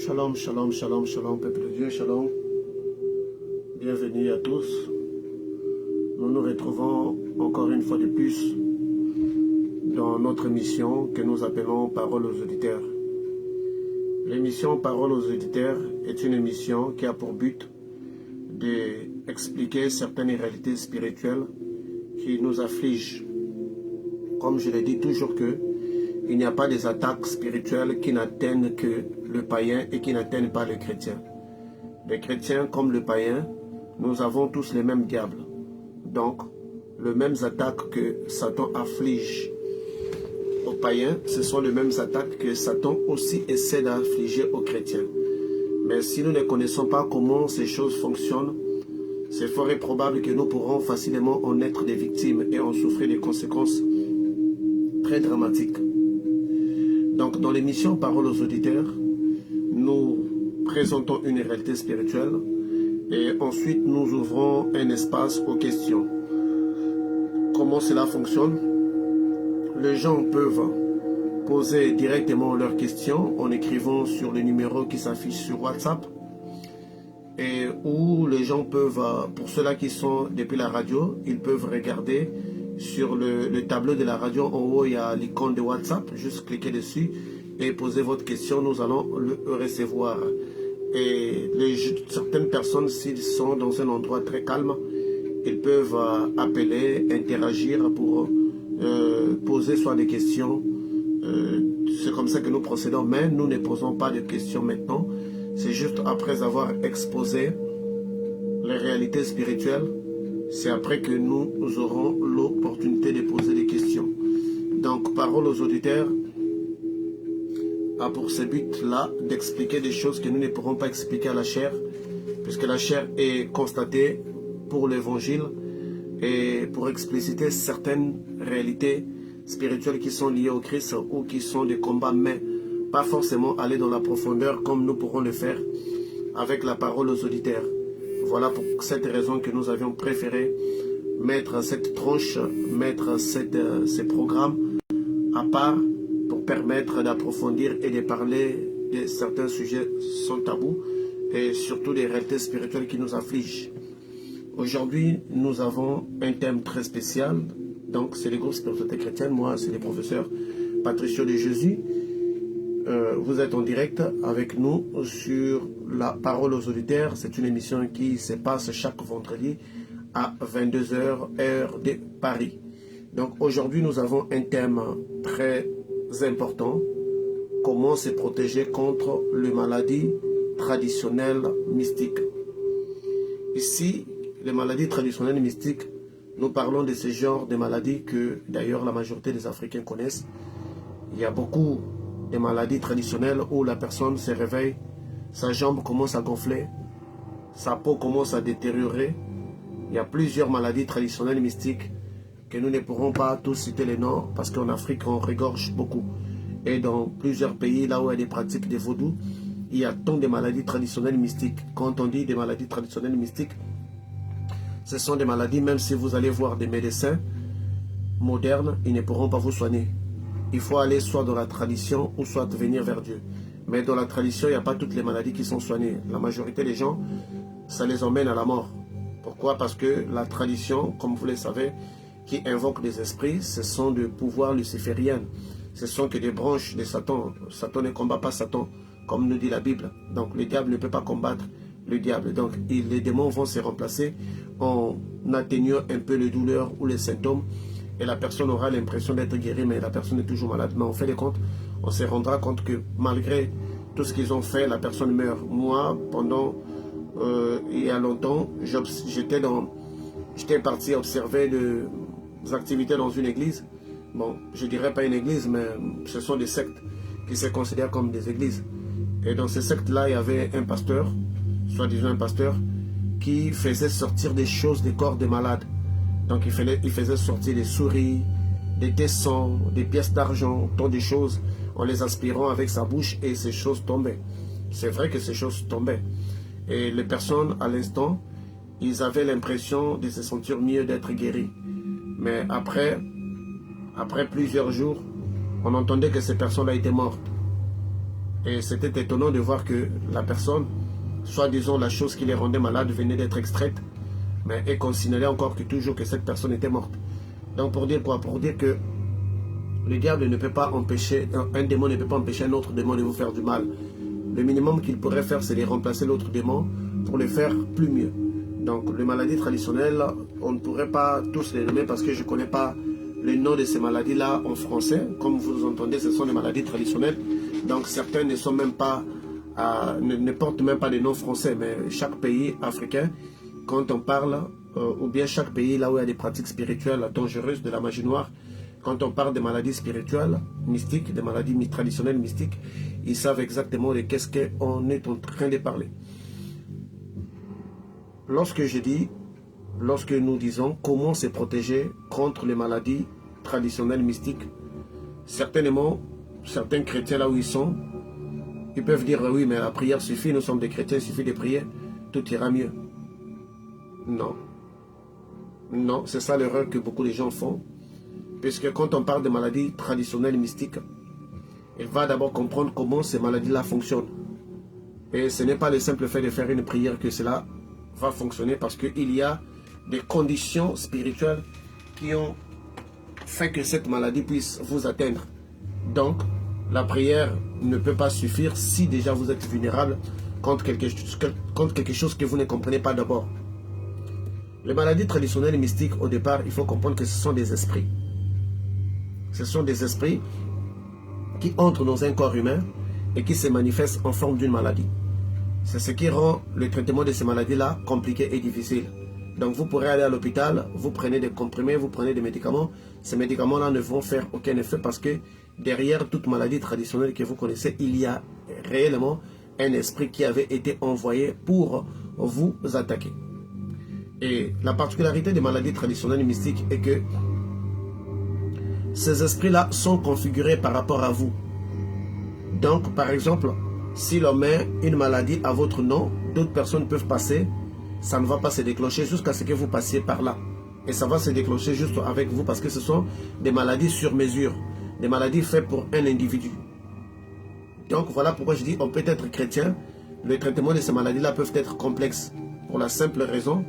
Shalom, shalom, shalom, shalom, peuple de Dieu, shalom. Bienvenue à tous. Nous nous retrouvons encore une fois de plus dans notre émission que nous appelons Parole aux auditeurs. L'émission Parole aux auditeurs est une émission qui a pour but d'expliquer certaines réalités spirituelles qui nous affligent. Comme je l'ai dit toujours il n'y a pas des attaques spirituelles qui n'atteignent que le païen et qui n'atteignent pas les chrétiens. Les chrétiens comme le païen, nous avons tous les mêmes diables. Donc, les mêmes attaques que Satan afflige aux païens, ce sont les mêmes attaques que Satan aussi essaie d'affliger aux chrétiens. Mais si nous ne connaissons pas comment ces choses fonctionnent, c'est fort et probable que nous pourrons facilement en être des victimes et en souffrir des conséquences très dramatiques. Donc, dans l'émission Parole aux auditeurs, nous présentons une réalité spirituelle et ensuite nous ouvrons un espace aux questions. Comment cela fonctionne? Les gens peuvent poser directement leurs questions en écrivant sur le numéro qui s'affiche sur WhatsApp, et où les gens peuvent, pour ceux-là qui sont depuis la radio, ils peuvent regarder sur le tableau de la radio. En haut, il y a l'icône de WhatsApp. Juste cliquez dessus et posez votre question. Nous allons le recevoir. Et certaines personnes, s'ils sont dans un endroit très calme, ils peuvent appeler, interagir pour poser soit des questions. C'est comme ça que nous procédons. Mais nous ne posons pas de questions maintenant. C'est juste après avoir exposé les réalités spirituelles. C'est après que nous aurons l'opportunité de poser des questions. Donc, Parole aux auditeurs a pour ce but-là d'expliquer des choses que nous ne pourrons pas expliquer à la chair, puisque la chair est constatée pour l'évangile et pour expliciter certaines réalités spirituelles qui sont liées au Christ ou qui sont des combats, mais pas forcément aller dans la profondeur comme nous pourrons le faire avec la parole aux auditeurs. Voilà pour cette raison que nous avions préféré mettre cette tranche, mettre ces programmes à part pour permettre d'approfondir et de parler de certains sujets sans tabou et surtout des réalités spirituelles qui nous affligent. Aujourd'hui, nous avons un thème très spécial. Donc, c'est les groupes spiritualité chrétienne. Moi, c'est le professeur Patricio de Jésus. Vous êtes en direct avec nous sur la Parole aux auditeurs. C'est une émission qui se passe chaque vendredi à 22 h heure de Paris. Donc aujourd'hui, nous avons un thème très important. Comment se protéger contre les maladies traditionnelles mystiques. Ici, les maladies traditionnelles mystiques, nous parlons de ce genre de maladies que d'ailleurs la majorité des Africains connaissent. Il y a beaucoup des maladies traditionnelles où la personne se réveille, sa jambe commence à gonfler, sa peau commence à détériorer. Il y a plusieurs maladies traditionnelles mystiques que nous ne pourrons pas tous citer les noms parce qu'en Afrique on regorge beaucoup. Et dans plusieurs pays là où il y a des pratiques de vaudou, il y a tant de maladies traditionnelles mystiques. Quand on dit des maladies traditionnelles mystiques, ce sont des maladies, même si vous allez voir des médecins modernes, ils ne pourront pas vous soigner. Il faut aller soit dans la tradition ou soit venir vers Dieu. Mais dans la tradition, il n'y a pas toutes les maladies qui sont soignées. La majorité des gens, ça les emmène à la mort. Pourquoi? Parce que la tradition, comme vous le savez, qui invoque des esprits, ce sont des pouvoirs lucifériens. Ce sont que des branches de Satan. Satan ne combat pas Satan, comme nous dit la Bible. Donc le diable ne peut pas combattre le diable. Donc les démons vont se remplacer en atténuant un peu les douleurs ou les symptômes. Et la personne aura l'impression d'être guérie, mais la personne est toujours malade. Mais en fait de compte, on se rendra compte que malgré tout ce qu'ils ont fait, la personne meurt. Moi, pendant il y a longtemps, j'étais parti observer des activités dans une église. Bon, je dirais pas une église, mais ce sont des sectes qui se considèrent comme des églises. Et dans ces sectes-là, il y avait un pasteur, soi-disant un pasteur, qui faisait sortir des choses des corps des malades. Donc il faisait sortir des souris, des tessons, des pièces d'argent, tant de choses, en les aspirant avec sa bouche et ces choses tombaient. C'est vrai que ces choses tombaient. Et les personnes, à l'instant, ils avaient l'impression de se sentir mieux, d'être guéris. Mais après plusieurs jours, on entendait que ces personnes-là étaient mortes. Et c'était étonnant de voir que la personne, soi-disant la chose qui les rendait malades, venait d'être extraite, mais et qu'on signalait encore que toujours que cette personne était morte. Donc pour dire quoi? Pour dire que le diable ne peut pas empêcher, un démon ne peut pas empêcher un autre démon de vous faire du mal. Le minimum qu'il pourrait faire, c'est de remplacer l'autre démon pour le faire plus mieux. Donc les maladies traditionnelles, on ne pourrait pas tous les nommer parce que je ne connais pas le nom de ces maladies-là en français. Comme vous entendez, ce sont des maladies traditionnelles. Donc certaines ne sont même pas, ne portent même pas de nom français. Mais chaque pays africain, quand on parle, ou bien chaque pays là où il y a des pratiques spirituelles dangereuses, de la magie noire, quand on parle des maladies spirituelles, mystiques, des maladies traditionnelles mystiques, ils savent exactement de qu'est-ce qu'on est en train de parler. Lorsque nous disons comment se protéger contre les maladies traditionnelles mystiques, certainement, certains chrétiens là où ils sont, ils peuvent dire oui, mais la prière suffit, nous sommes des chrétiens, il suffit de prier, tout ira mieux. Non. Non, c'est ça l'erreur que beaucoup de gens font. Puisque quand on parle de maladies traditionnelles mystiques, il va d'abord comprendre comment ces maladies-là fonctionnent. Et ce n'est pas le simple fait de faire une prière que cela va fonctionner, parce qu'il y a des conditions spirituelles qui ont fait que cette maladie puisse vous atteindre. Donc, la prière ne peut pas suffire si déjà vous êtes vulnérable contre quelque chose que vous ne comprenez pas d'abord. Les maladies traditionnelles et mystiques, au départ, il faut comprendre que ce sont des esprits. Ce sont des esprits qui entrent dans un corps humain et qui se manifestent en forme d'une maladie. C'est ce qui rend le traitement de ces maladies-là compliqué et difficile. Donc vous pourrez aller à l'hôpital, vous prenez des comprimés, vous prenez des médicaments. Ces médicaments-là ne vont faire aucun effet parce que derrière toute maladie traditionnelle que vous connaissez, il y a réellement un esprit qui avait été envoyé pour vous attaquer. Et la particularité des maladies traditionnelles mystiques est que ces esprits-là sont configurés par rapport à vous. Donc, par exemple, si l'on met une maladie à votre nom, d'autres personnes peuvent passer, ça ne va pas se déclencher jusqu'à ce que vous passiez par là. Et ça va se déclencher juste avec vous parce que ce sont des maladies sur mesure, des maladies faites pour un individu. Donc, voilà pourquoi je dis on peut être chrétien, le traitement de ces maladies-là peuvent être complexes pour la simple raison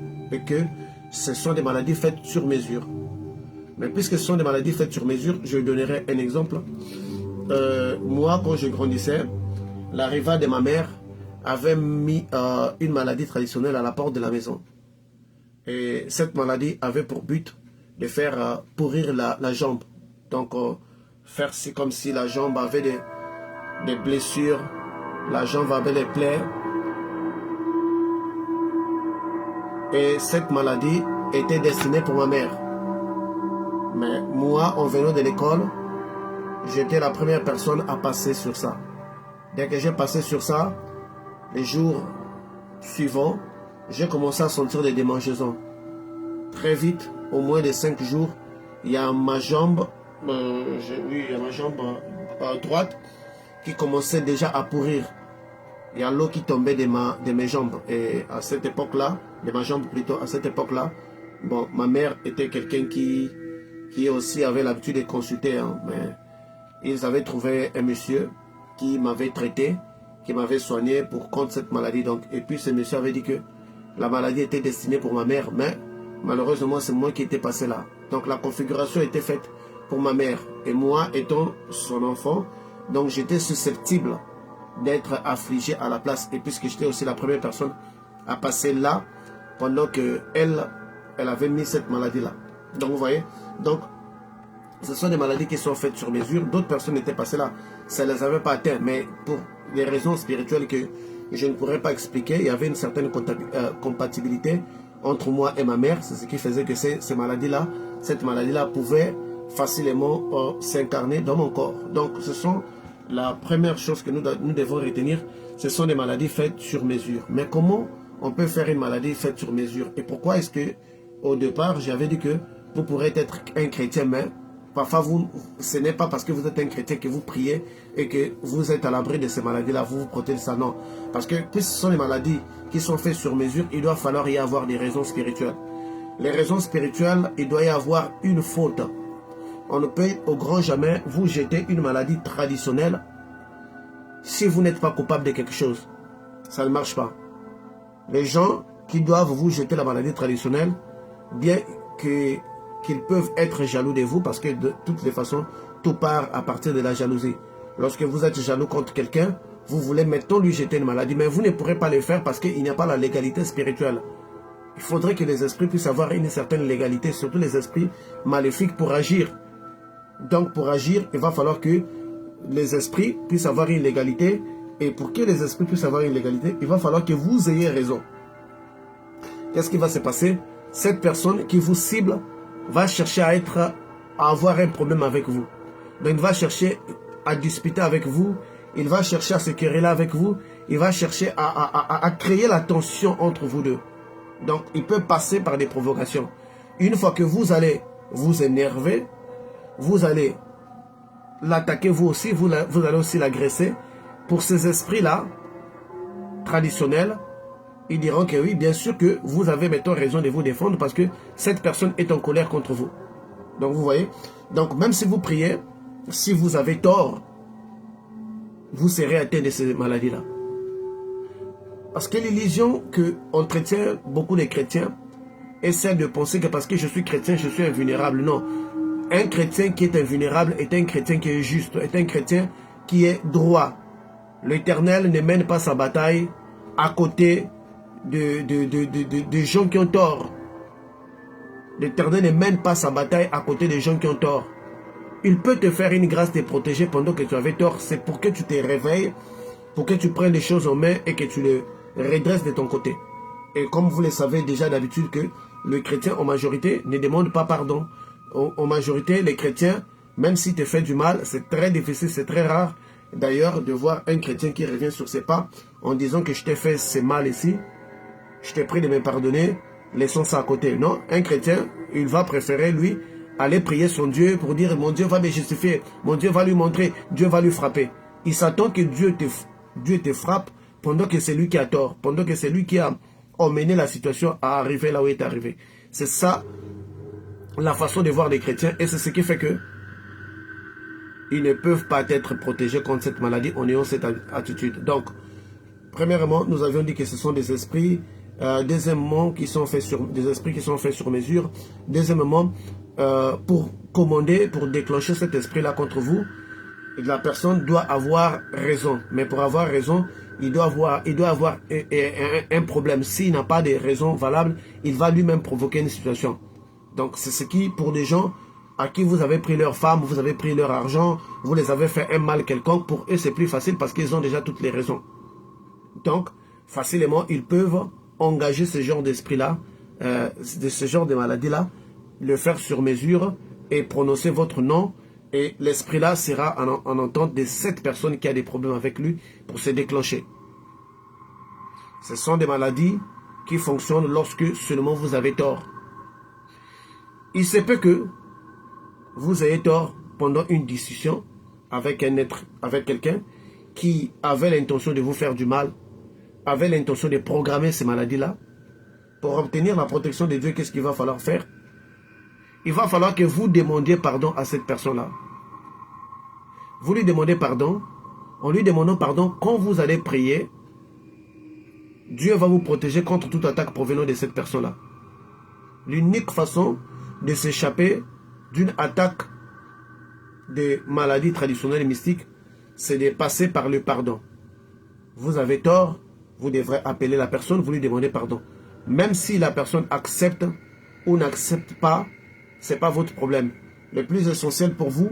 que ce sont des maladies faites sur mesure. Mais puisque ce sont des maladies faites sur mesure, je donnerai un exemple. Moi, quand je grandissais, la riva de ma mère avait mis une maladie traditionnelle à la porte de la maison. Et cette maladie avait pour but de faire pourrir la jambe. Donc, faire comme si la jambe avait des blessures, la jambe avait des plaies. Et cette maladie était destinée pour ma mère. Mais moi, en venant de l'école, j'étais la première personne à passer sur ça. Dès que j'ai passé sur ça, les jours suivants, j'ai commencé à sentir des démangeaisons. Très vite, au moins de 5 jours, il y a ma jambe, droite qui commençait déjà à pourrir. Il y a l'eau qui tombait de mes jambes. Et à cette époque-là, de ma jambe plutôt, à cette époque-là, bon, ma mère était quelqu'un qui aussi avait l'habitude de consulter. Hein, mais ils avaient trouvé un monsieur qui m'avait traité, qui m'avait soigné contre cette maladie. Donc, et puis ce monsieur avait dit que la maladie était destinée pour ma mère, mais malheureusement c'est moi qui étais passé là. Donc la configuration était faite pour ma mère. Et moi étant son enfant, donc j'étais susceptible d'être affligé à la place. Et puisque j'étais aussi la première personne à passer là, pendant qu'elle avait mis cette maladie-là. Donc vous voyez, donc ce sont des maladies qui sont faites sur mesure. D'autres personnes étaient passées là, ça ne les avait pas atteints. Mais pour des raisons spirituelles que je ne pourrais pas expliquer, il y avait une certaine compatibilité entre moi et ma mère. C'est ce qui faisait que cette maladie-là pouvait facilement s'incarner dans mon corps. Donc ce sont la première chose que nous devons retenir, ce sont des maladies faites sur mesure. Mais comment on peut faire une maladie faite sur mesure? Et pourquoi est-ce que, au départ, j'avais dit que vous pourrez être un chrétien, mais parfois, ce n'est pas parce que vous êtes un chrétien que vous priez et que vous êtes à l'abri de ces maladies-là, vous vous protégez de ça, non. Parce que, puisque ce sont des maladies qui sont faites sur mesure, il doit falloir y avoir des raisons spirituelles. Les raisons spirituelles, il doit y avoir une faute. On ne peut au grand jamais vous jeter une maladie traditionnelle si vous n'êtes pas coupable de quelque chose. Ça ne marche pas. Les gens qui doivent vous jeter la maladie traditionnelle, bien qu'ils peuvent être jaloux de vous, parce que de toutes les façons, tout part à partir de la jalousie. Lorsque vous êtes jaloux contre quelqu'un, vous voulez maintenant lui jeter une maladie, mais vous ne pourrez pas le faire parce qu'il n'y a pas la légalité spirituelle. Il faudrait que les esprits puissent avoir une certaine légalité, surtout les esprits maléfiques, pour agir. Donc pour agir, il va falloir que les esprits puissent avoir une légalité. Et pour que les esprits puissent avoir une légalité, il va falloir que vous ayez raison. Qu'est-ce qui va se passer? Cette personne qui vous cible va chercher à avoir un problème avec vous. Donc il va chercher à disputer avec vous. Il va chercher à se quereller avec vous. Il va chercher à créer la tension entre vous deux. Donc il peut passer par des provocations. Une fois que vous allez vous énerver, vous allez l'attaquer vous aussi, vous allez aussi l'agresser. Pour ces esprits-là, traditionnels, ils diront que oui, bien sûr que vous avez maintenant raison de vous défendre parce que cette personne est en colère contre vous. Donc vous voyez, donc même si vous priez, si vous avez tort, vous serez atteint de ces maladies-là. Parce que l'illusion que entretient beaucoup de chrétiens est celle de penser que parce que je suis chrétien, je suis invulnérable. Non. Un chrétien qui est invulnérable est un chrétien qui est juste, est un chrétien qui est droit. L'Éternel ne mène pas sa bataille à côté de gens qui ont tort. L'Éternel ne mène pas sa bataille à côté des gens qui ont tort. Il peut te faire une grâce de te protéger pendant que tu avais tort. C'est pour que tu te réveilles, pour que tu prennes les choses en main et que tu les redresses de ton côté. Et comme vous le savez déjà d'habitude que le chrétien en majorité ne demande pas pardon. En majorité, les chrétiens, même s'ils te font du mal, c'est très difficile, c'est très rare d'ailleurs de voir un chrétien qui revient sur ses pas en disant que je t'ai fait ce mal ici, je t'ai prie de me pardonner, laissons ça à côté. Non, un chrétien, il va préférer lui aller prier son Dieu pour dire mon Dieu va me justifier, mon Dieu va lui montrer, Dieu va lui frapper. Il s'attend que Dieu te frappe pendant que c'est lui qui a tort, pendant que c'est lui qui a emmené la situation à arriver là où il est arrivé. C'est ça la façon de voir les chrétiens et c'est ce qui fait que ils ne peuvent pas être protégés contre cette maladie en ayant cette attitude. Donc, premièrement, nous avions dit que ce sont des esprits. Deuxièmement, des esprits qui sont faits sur mesure. Deuxièmement, pour commander, pour déclencher cet esprit-là contre vous, la personne doit avoir raison. Mais pour avoir raison, il doit avoir un problème. S'il n'a pas de raison valable, il va lui-même provoquer une situation. Donc, c'est ce qui, pour des gens à qui vous avez pris leur femme, vous avez pris leur argent, vous les avez fait un mal quelconque, pour eux c'est plus facile parce qu'ils ont déjà toutes les raisons. Donc, facilement, ils peuvent engager ce genre d'esprit-là, ce genre de maladie-là, le faire sur mesure et prononcer votre nom. Et l'esprit-là sera en entente de cette personne qui a des problèmes avec lui pour se déclencher. Ce sont des maladies qui fonctionnent lorsque seulement vous avez tort. Il se peut que vous ayez tort pendant une discussion avec quelqu'un qui avait l'intention de vous faire du mal, avait l'intention de programmer ces maladies-là. Pour obtenir la protection de Dieu, qu'est-ce qu'il va falloir faire? Il va falloir que vous demandiez pardon à cette personne-là. Vous lui demandez pardon. En lui demandant pardon, quand vous allez prier, Dieu va vous protéger contre toute attaque provenant de cette personne-là. L'unique façon de s'échapper d'une attaque de maladies traditionnelles et mystiques, c'est de passer par le pardon. Vous avez tort, vous devrez appeler la personne, vous lui demandez pardon. Même si la personne accepte ou n'accepte pas, ce n'est pas votre problème. Le plus essentiel pour vous,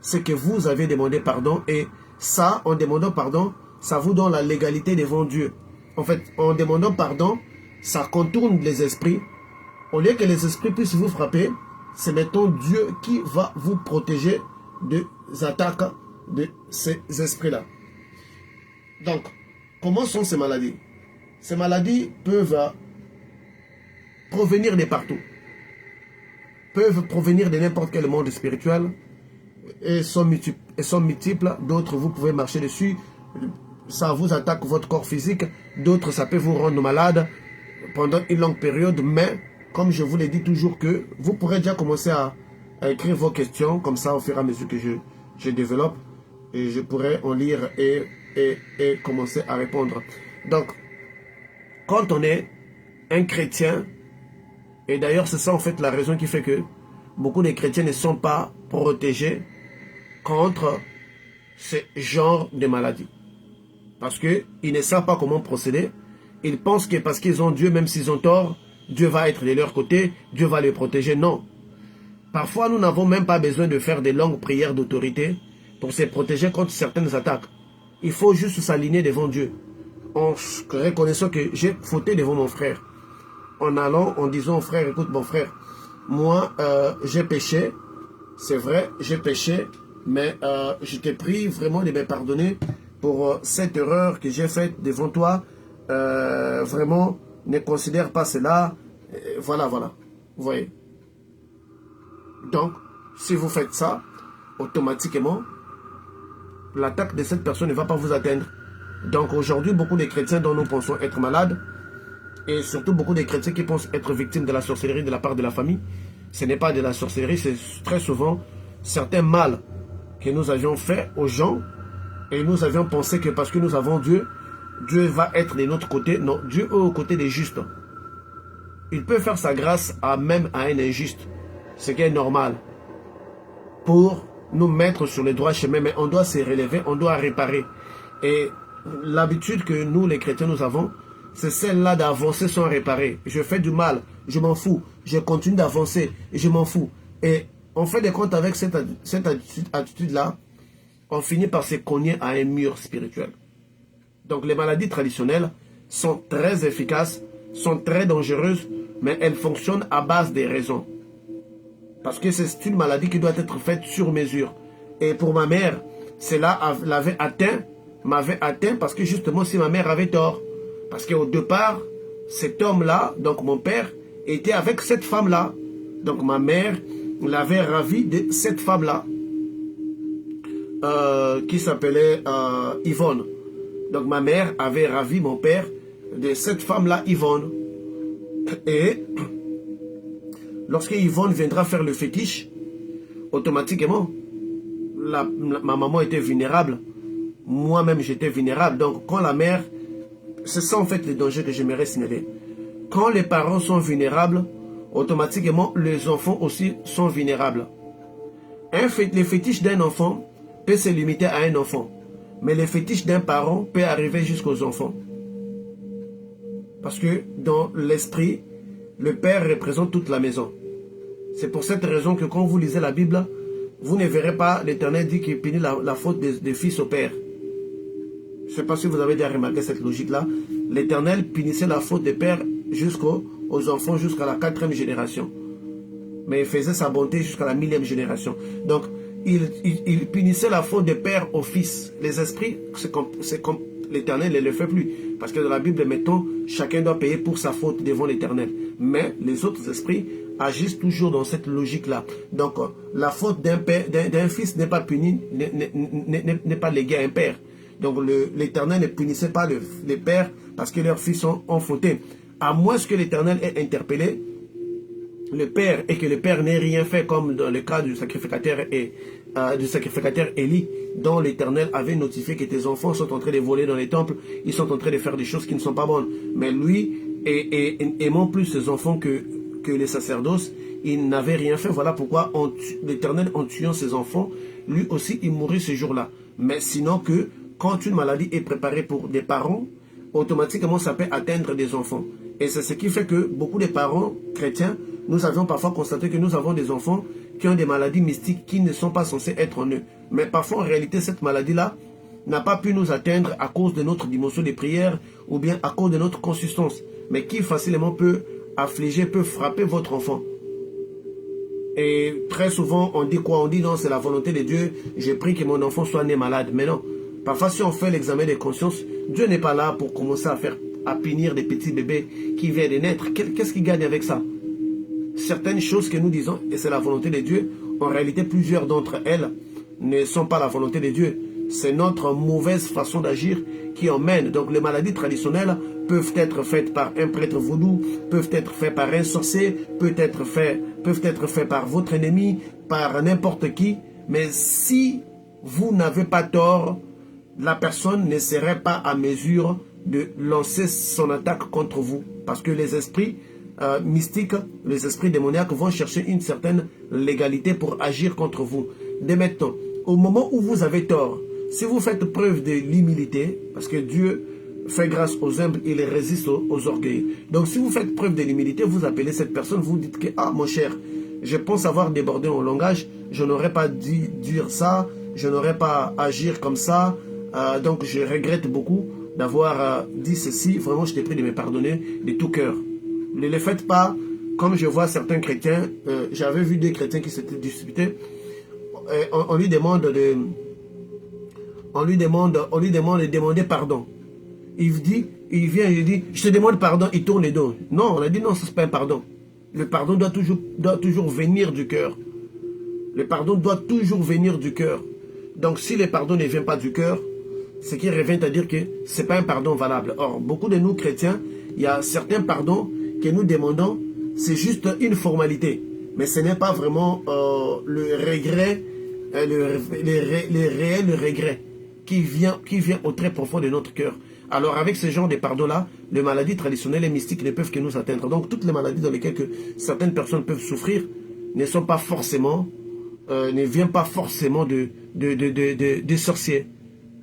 c'est que vous avez demandé pardon. Et ça, en demandant pardon, ça vous donne la légalité devant Dieu. En fait, en demandant pardon, ça contourne les esprits. Au lieu que les esprits puissent vous frapper, c'est maintenant Dieu qui va vous protéger des attaques de ces esprits-là. Donc, comment sont ces maladies? Ces maladies peuvent provenir de partout. Peuvent provenir de n'importe quel monde spirituel et sont multiples. D'autres, vous pouvez marcher dessus. Ça vous attaque votre corps physique. D'autres, ça peut vous rendre malade pendant une longue période. Mais, comme je vous l'ai dit toujours, que vous pourrez déjà commencer à écrire vos questions. Comme ça, au fur et à mesure que je développe. Et je pourrai en lire et et commencer à répondre. Donc, quand on est un chrétien, et d'ailleurs c'est ça en fait la raison qui fait que beaucoup de chrétiens ne sont pas protégés contre ce genre de maladie. Parce qu'ils ne savent pas comment procéder. Ils pensent que parce qu'ils ont Dieu, même s'ils ont tort, Dieu va être de leur côté, Dieu va les protéger. Non. Parfois, nous n'avons même pas besoin de faire des longues prières d'autorité pour se protéger contre certaines attaques. Il faut juste s'aligner devant Dieu. En reconnaissant que j'ai fauté devant mon frère. En allant, en disant au frère, écoute mon frère, moi j'ai péché, c'est vrai, j'ai péché, mais je te prie vraiment de me pardonner pour cette erreur que j'ai faite devant toi. Vraiment, ne considère pas cela. Voilà, voilà. Vous voyez. Donc, si vous faites ça, automatiquement, l'attaque de cette personne ne va pas vous atteindre. Donc aujourd'hui, beaucoup de chrétiens dont nous pensons être malades, et surtout beaucoup de chrétiens qui pensent être victimes de la sorcellerie de la part de la famille, ce n'est pas de la sorcellerie, c'est très souvent certains mal que nous avions fait aux gens, et nous avions pensé que parce que nous avons Dieu, Dieu va être de notre côté. Non, Dieu est aux côtés des justes. Il peut faire sa grâce même à un injuste, ce qui est normal, pour nous mettre sur le droit chemin, mais on doit se relever, on doit réparer. Et l'habitude que nous, les chrétiens, nous avons, c'est celle-là d'avancer sans réparer. Je fais du mal, je m'en fous. Je continue d'avancer, je m'en fous. Et on fait des comptes avec cette attitude-là, on finit par se cogner à un mur spirituel. Donc les maladies traditionnelles sont très efficaces, sont très dangereuses, mais elles fonctionnent à base des raisons. Parce que c'est une maladie qui doit être faite sur mesure. Et pour ma mère, cela m'avait atteint parce que justement si ma mère avait tort. Parce qu'au départ, cet homme-là, donc mon père, était avec cette femme-là. Donc ma mère l'avait ravi de cette femme-là, qui s'appelait Yvonne. Donc ma mère avait ravi mon père de cette femme-là, Yvonne. Et lorsque Yvonne viendra faire le fétiche, automatiquement, ma maman était vulnérable. Moi-même, j'étais vulnérable. Donc, quand la mère... C'est ça, en fait, le danger que j'aimerais signaler. Quand les parents sont vulnérables, automatiquement, les enfants aussi sont vulnérables. Le fétiche d'un enfant peut se limiter à un enfant. Mais le fétiche d'un parent peut arriver jusqu'aux enfants. Parce que dans l'esprit, le père représente toute la maison. C'est pour cette raison que quand vous lisez la Bible, vous ne verrez pas l'Éternel dit qu'il punit la faute des fils au père. Je ne sais pas si vous avez déjà remarqué cette logique-là. L'Éternel punissait la faute des pères jusqu'aux enfants, jusqu'à la 4e génération. Mais il faisait sa bonté jusqu'à la 1000e génération. Donc, il punissait la faute des pères aux fils. Les esprits, c'est comme l'Éternel ne le fait plus. Parce que dans la Bible, mettons, chacun doit payer pour sa faute devant l'Éternel. Mais les autres esprits agissent toujours dans cette logique-là. Donc, la faute d'un fils n'est pas punie, n'est pas léguée à un père. Donc, l'Éternel ne punissait pas les pères parce que leurs fils ont fauté. À moins que l'Éternel ait interpellé le père et que le père n'ait rien fait, comme dans le cas du sacrificateur Élie, dont l'Éternel avait notifié que tes enfants sont en train de voler dans les temples, ils sont en train de faire des choses qui ne sont pas bonnes. Mais lui, aimant plus ses enfants que les sacerdoces, il n'avait rien fait. Voilà pourquoi l'Éternel, en tuant ses enfants, lui aussi, il mourut ce jour-là. Mais sinon que, quand une maladie est préparée pour des parents, automatiquement, ça peut atteindre des enfants. Et c'est ce qui fait que beaucoup de parents chrétiens, nous avions parfois constaté que nous avons des enfants qui ont des maladies mystiques qui ne sont pas censées être en eux. Mais parfois, en réalité, cette maladie-là n'a pas pu nous atteindre à cause de notre dimension de prière ou bien à cause de notre consistance, mais qui facilement peut affliger, peut frapper votre enfant. Et très souvent, on dit quoi? On dit non, c'est la volonté de Dieu, je prie que mon enfant soit né malade. Mais non, parfois si on fait l'examen de conscience, Dieu n'est pas là pour commencer à punir des petits bébés qui viennent de naître. Qu'est-ce qu'il gagne avec ça? Certaines choses que nous disons, et c'est la volonté de Dieu, en réalité plusieurs d'entre elles ne sont pas la volonté de Dieu. C'est notre mauvaise façon d'agir qui emmène. Donc les maladies traditionnelles peuvent être faites par un prêtre vaudou, peuvent être faites par un sorcier, peuvent être faites par votre ennemi, par n'importe qui. Mais si vous n'avez pas tort, la personne ne serait pas à mesure de lancer son attaque contre vous. Parce que les esprits mystiques, les esprits démoniaques vont chercher une certaine légalité pour agir contre vous. Dès maintenant, au moment où vous avez tort, si vous faites preuve de l'humilité, parce que Dieu fait grâce aux humbles, il résiste aux orgueils. Donc si vous faites preuve de l'humilité, vous appelez cette personne, vous dites que, ah mon cher, je pense avoir débordé mon langage, je n'aurais pas dû dire ça, je n'aurais pas agir comme ça, donc je regrette beaucoup d'avoir dit ceci, vraiment je t'ai prie de me pardonner de tout cœur. Ne le faites pas, comme je vois certains chrétiens, j'avais vu des chrétiens qui s'étaient disputés, on lui demande de demander pardon. Il vient, il dit, je te demande pardon, il tourne les dos. Non, on a dit non, ce n'est pas un pardon. Le pardon doit toujours venir du cœur. Le pardon doit toujours venir du cœur. Donc si le pardon ne vient pas du cœur, ce qui revient à dire que ce n'est pas un pardon valable. Or, beaucoup de nous chrétiens, il y a certains pardons que nous demandons, c'est juste une formalité. Mais ce n'est pas vraiment le regret, le réel regret qui vient au très profond de notre cœur. Alors avec ce genre de pardon-là, les maladies traditionnelles et mystiques ne peuvent que nous atteindre. Donc toutes les maladies dans lesquelles certaines personnes peuvent souffrir ne sont pas forcément, ne viennent pas forcément des sorciers.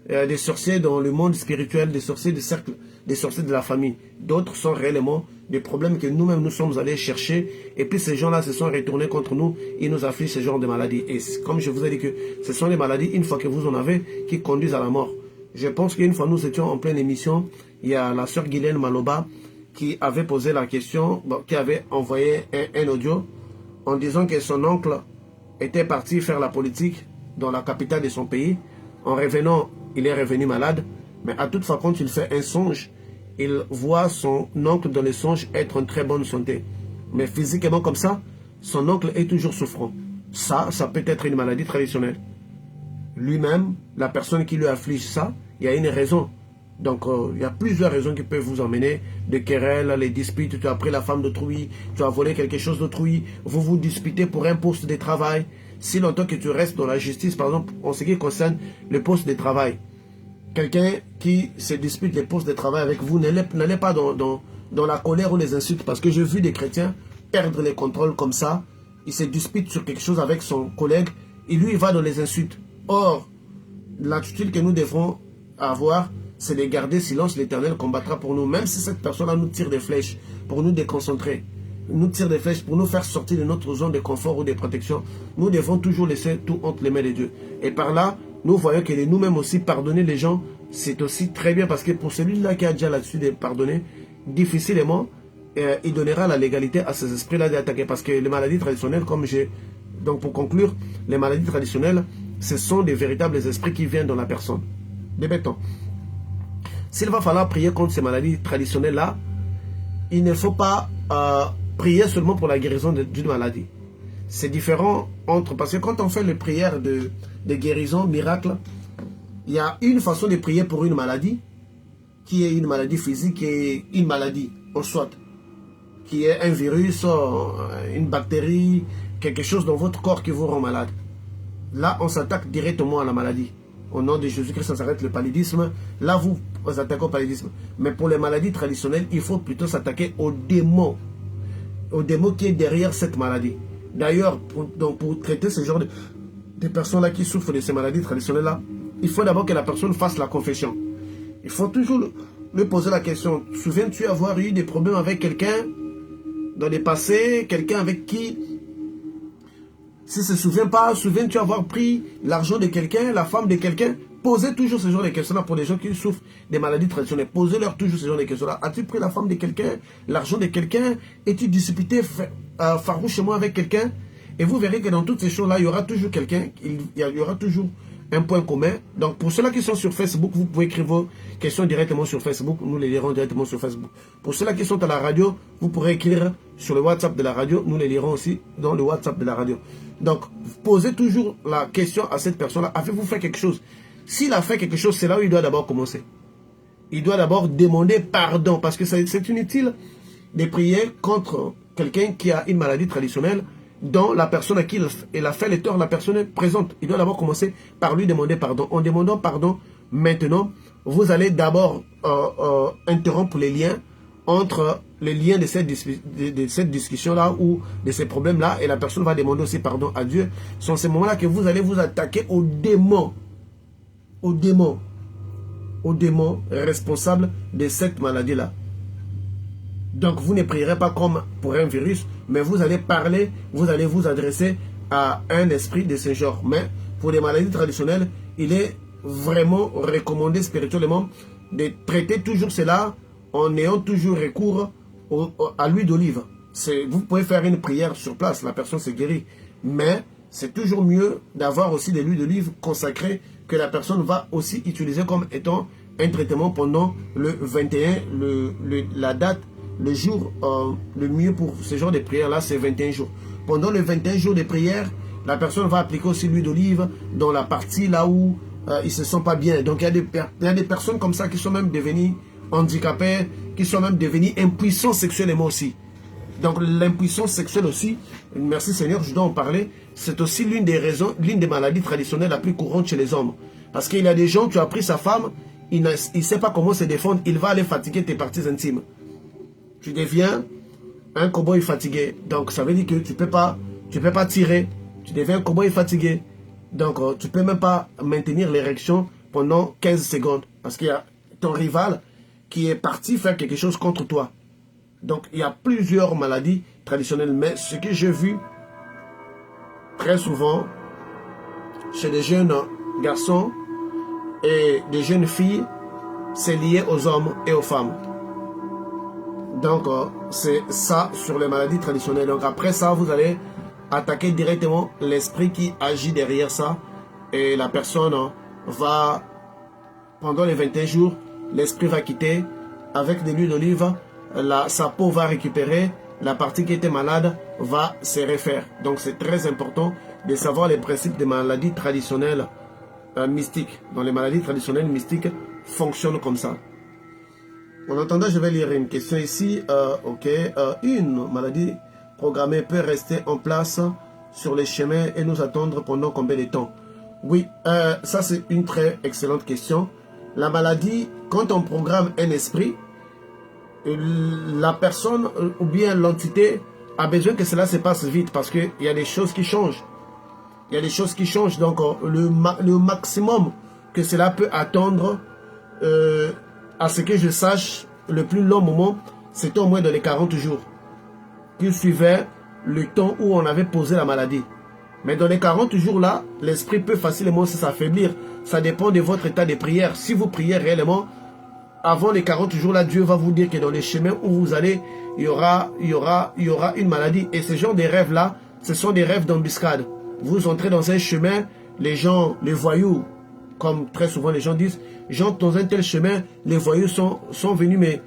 Des sorciers dans le monde spirituel, des sorciers du cercle, des sorciers de la famille. D'autres sont réellement des problèmes que nous-mêmes nous sommes allés chercher. Et puis ces gens-là se sont retournés contre nous. Ils nous affligent ce genre de maladies. Et comme je vous ai dit que ce sont des maladies, une fois que vous en avez, qui conduisent à la mort. Je pense qu'une fois nous étions en pleine émission, il y a la sœur Guylaine Maloba qui avait posé la question, qui avait envoyé un audio en disant que son oncle était parti faire la politique dans la capitale de son pays. En revenant, il est revenu malade, mais à toute fois quand il fait un songe, il voit son oncle dans les songes être en très bonne santé. Mais physiquement comme ça, son oncle est toujours souffrant. Ça peut être une maladie traditionnelle. Lui-même, la personne qui lui afflige ça, il y a une raison. Donc, il y a plusieurs raisons qui peuvent vous emmener. Des querelles, les disputes, tu as pris la femme d'autrui, tu as volé quelque chose d'autrui, vous vous disputez pour un poste de travail. Si longtemps que tu restes dans la justice, par exemple, en ce qui concerne le poste de travail, quelqu'un qui se dispute les postes de travail avec vous, n'allez pas dans la colère ou les insultes, parce que j'ai vu des chrétiens perdre les contrôles comme ça. Il se dispute sur quelque chose avec son collègue, et lui, il va dans les insultes. Or, l'attitude que nous devrons avoir, c'est de garder silence. L'Éternel combattra pour nous. Même si cette personne-là nous tire des flèches pour nous déconcentrer, nous tire des flèches pour nous faire sortir de notre zone de confort ou de protection, nous devons toujours laisser tout entre les mains de Dieu. Et par là, nous voyons que nous-mêmes aussi, pardonner les gens, c'est aussi très bien. Parce que pour celui-là qui a déjà là-dessus de pardonner, difficilement, il donnera la légalité à ces esprits-là d'attaquer. Parce que les maladies traditionnelles, comme j'ai... Donc pour conclure, les maladies traditionnelles, ce sont des véritables esprits qui viennent dans la personne. Débêtons. S'il va falloir prier contre ces maladies traditionnelles-là, il ne faut pas prier seulement pour la guérison d'une maladie. C'est différent entre... Parce que quand on fait les prières de guérison, miracle, il y a une façon de prier pour une maladie, qui est une maladie physique et une maladie, en soit, qui est un virus, une bactérie, quelque chose dans votre corps qui vous rend malade. Là, on s'attaque directement à la maladie. Au nom de Jésus-Christ, ça s'arrête le paludisme. Là, vous attaquez au paludisme. Mais pour les maladies traditionnelles, il faut plutôt s'attaquer au démon. Au démon qui est derrière cette maladie. D'ailleurs, pour traiter ce genre de personnes-là qui souffrent de ces maladies traditionnelles-là, il faut d'abord que la personne fasse la confession. Il faut toujours lui poser la question. Souviens-tu avoir eu des problèmes avec quelqu'un dans le passé, quelqu'un avec qui... Si ne se souvient pas, souviens-tu avoir pris l'argent de quelqu'un, la femme de quelqu'un? Posez toujours ce genre de questions-là pour les gens qui souffrent des maladies traditionnelles. Posez-leur toujours ce genre de questions-là. As-tu pris la femme de quelqu'un, l'argent de quelqu'un? Es-tu disputé farouchement avec quelqu'un? Et vous verrez que dans toutes ces choses-là, il y aura toujours quelqu'un, il y aura toujours un point commun. Donc pour ceux-là qui sont sur Facebook, vous pouvez écrire vos questions directement sur Facebook. Nous les lirons directement sur Facebook. Pour ceux-là qui sont à la radio, vous pourrez écrire sur le WhatsApp de la radio. Nous les lirons aussi dans le WhatsApp de la radio. Donc, posez toujours la question à cette personne-là. Avez-vous fait quelque chose? S'il a fait quelque chose, c'est là où il doit d'abord commencer. Il doit d'abord demander pardon. Parce que c'est inutile de prier contre quelqu'un qui a une maladie traditionnelle dont la personne à qui il a fait le tort, la personne est présente. Il doit d'abord commencer par lui demander pardon. En demandant pardon, Maintenant, vous allez d'abord interrompre les liens entre les liens de cette discussion-là ou de ces problèmes-là, et la personne va demander aussi pardon à Dieu. C'est en ce moment-là que vous allez vous attaquer aux démons responsables de cette maladie-là. Donc vous ne prierez pas comme pour un virus, mais vous allez parler, vous allez vous adresser à un esprit de ce genre. Mais pour les maladies traditionnelles, il est vraiment recommandé spirituellement de traiter toujours cela en ayant toujours recours à l'huile d'olive. Vous pouvez faire une prière sur place, la personne se guérit. Mais c'est toujours mieux d'avoir aussi de l'huile d'olive consacrée que la personne va aussi utiliser comme étant un traitement pendant le 21, la date, le jour, le mieux pour ce genre de prière-là, c'est 21 jours. Pendant les 21 jours de prière, la personne va appliquer aussi l'huile d'olive dans la partie là où ils ne se sentent pas bien. Donc il y a des personnes comme ça qui sont même devenues handicapées, qui sont même devenues impuissants sexuellement aussi. Donc l'impuissance sexuelle aussi, merci Seigneur, je dois en parler, c'est aussi l'une des raisons, l'une des maladies traditionnelles la plus courantes chez les hommes. Parce qu'il y a des gens, tu as pris sa femme, il ne sait pas comment se défendre, il va aller fatiguer tes parties intimes. Tu deviens un cow-boy fatigué. Donc ça veut dire que tu peux pas tirer, tu deviens un cow-boy fatigué. Donc tu peux même pas maintenir l'érection pendant 15 secondes. Parce qu'il y a ton rival qui est parti faire quelque chose contre toi. Donc, il y a plusieurs maladies traditionnelles. Mais ce que j'ai vu très souvent chez des jeunes garçons et des jeunes filles, c'est lié aux hommes et aux femmes. Donc, c'est ça sur les maladies traditionnelles. Donc, après ça, vous allez attaquer directement l'esprit qui agit derrière ça. Et la personne va, pendant les 21 jours, l'esprit va quitter avec de l'huile d'olive. Sa peau va récupérer, la partie qui était malade va se refaire. Donc c'est très important de savoir les principes des maladies traditionnelles mystiques. Dans les maladies traditionnelles mystiques fonctionnent comme ça. En attendant, je vais lire une question ici. Une maladie programmée peut rester en place sur les chemins et nous attendre pendant combien de temps? Oui, ça c'est une très excellente question. La maladie, quand on programme un esprit, la personne ou bien l'entité a besoin que cela se passe vite parce qu'il y a des choses qui changent. Il y a des choses qui changent. Donc, le maximum que cela peut attendre, à ce que je sache, le plus long moment, c'était au moins dans les 40 jours qui suivaient le temps où on avait posé la maladie. Mais dans les 40 jours-là, l'esprit peut facilement s'affaiblir. Ça dépend de votre état de prière. Si vous priez réellement, avant les 40 jours-là, Dieu va vous dire que dans les chemins où vous allez, il y aura une maladie. Et ce genre de rêves-là, ce sont des rêves d'embuscade. Vous entrez dans un chemin, les gens, les voyous, comme très souvent les gens disent, j'entre dans un tel chemin, les voyous sont venus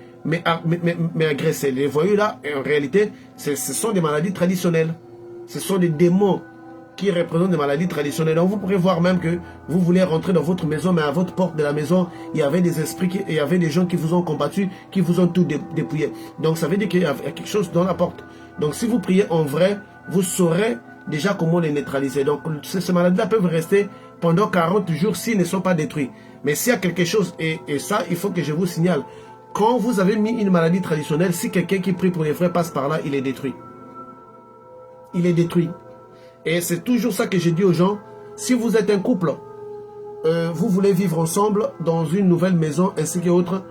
m'agresser. Les voyous-là, en réalité, ce sont des maladies traditionnelles. Ce sont des démons qui représentent des maladies traditionnelles. Donc vous pourrez voir même que vous voulez rentrer dans votre maison, mais à votre porte de la maison, il y avait des esprits, il y avait des gens qui vous ont combattu, qui vous ont tout dépouillé. Donc ça veut dire qu'il y a quelque chose dans la porte. Donc si vous priez en vrai, vous saurez déjà comment les neutraliser. Donc ces maladies-là peuvent rester pendant 40 jours s'ils ne sont pas détruits. Mais s'il y a quelque chose, et ça, il faut que je vous signale, quand vous avez mis une maladie traditionnelle, si quelqu'un qui prie pour les vrais passe par là, il est détruit. Il est détruit. Et c'est toujours ça que je dis aux gens. Si vous êtes un couple, vous voulez vivre ensemble dans une nouvelle maison ainsi qu'autre,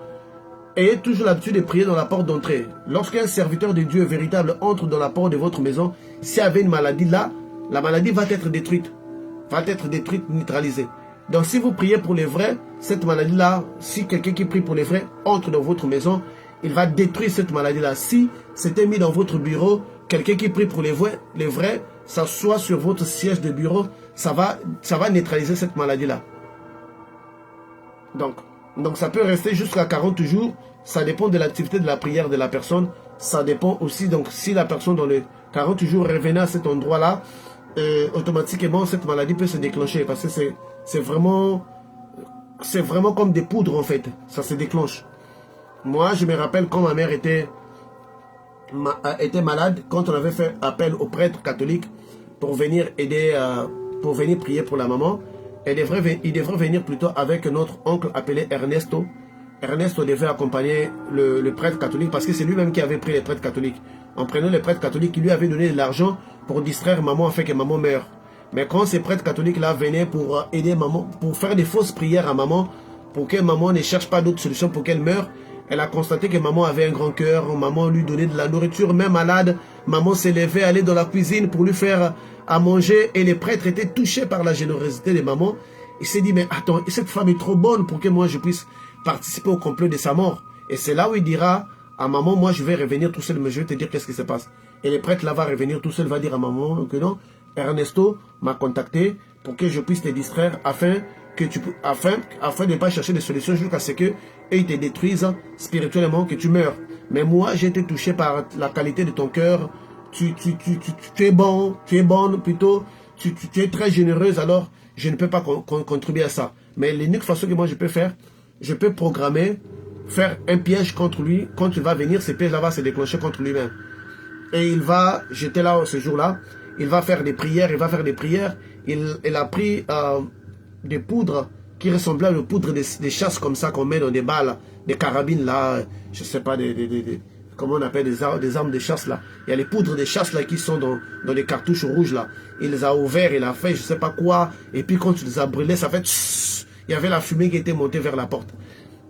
ayez toujours l'habitude de prier dans la porte d'entrée. Lorsqu'un serviteur de Dieu véritable entre dans la porte de votre maison, s'il y avait une maladie là, la maladie va être détruite. Neutralisée. Donc si vous priez pour les vrais, cette maladie-là, si quelqu'un qui prie pour les vrais entre dans votre maison, il va détruire cette maladie-là. Si c'était mis dans votre bureau, quelqu'un qui prie pour les vrais, s'assoit sur votre siège de bureau, ça va neutraliser cette maladie-là. Donc ça peut rester jusqu'à 40 jours. Ça dépend de l'activité de la prière de la personne. Ça dépend aussi, donc si la personne dans les 40 jours revenait à cet endroit-là, automatiquement cette maladie peut se déclencher. Parce que c'est vraiment comme des poudres en fait. Ça se déclenche. Moi, je me rappelle quand ma mère était malade, quand on avait fait appel aux prêtres catholiques pour venir aider, pour venir prier pour la maman. il devrait venir plutôt avec notre oncle appelé Ernesto. Ernesto devait accompagner le prêtre catholique parce que c'est lui-même qui avait pris les prêtres catholiques. En prenant les prêtres catholiques, il lui avait donné de l'argent pour distraire maman afin que maman meure. Mais quand ces prêtres catholiques-là venaient pour aider maman, pour faire des fausses prières à maman, pour que maman ne cherche pas d'autre solution pour qu'elle meure, elle a constaté que maman avait un grand cœur, maman lui donnait de la nourriture, même malade, maman s'élevait, allait dans la cuisine pour lui faire à manger, et les prêtres étaient touchés par la générosité de maman. Il s'est dit, mais attends, cette femme est trop bonne pour que moi je puisse participer au complot de sa mort. Et c'est là où il dira à maman, moi je vais revenir tout seul, mais je vais te dire qu'est-ce qui se passe. Et le prêtre là va revenir tout seul, va dire à maman que non, Ernesto m'a contacté pour que je puisse te distraire afin de ne pas chercher des solutions jusqu'à ce que ils te détruisent spirituellement, que tu meurs. Mais moi j'ai été touché par la qualité de ton cœur. Tu es bon, tu es bonne plutôt, tu es très généreuse, alors je ne peux pas contribuer à ça. Mais l'unique façon que moi je peux faire, je peux programmer, faire un piège contre lui. Quand il va venir, ce piège-là va se déclencher contre lui-même. Et il va, j'étais là ce jour-là, il va faire des prières, il a pris des poudres qui ressemblaient à la poudre des chasses comme ça qu'on met dans des balles, des carabines là, je sais pas, comment on appelle des armes de chasse là. Il y a les poudres de chasse là qui sont dans des cartouches rouges là. Il les a ouverts, il a fait je sais pas quoi, et puis quand il les a brûlés, ça fait tss, il y avait la fumée qui était montée vers la porte.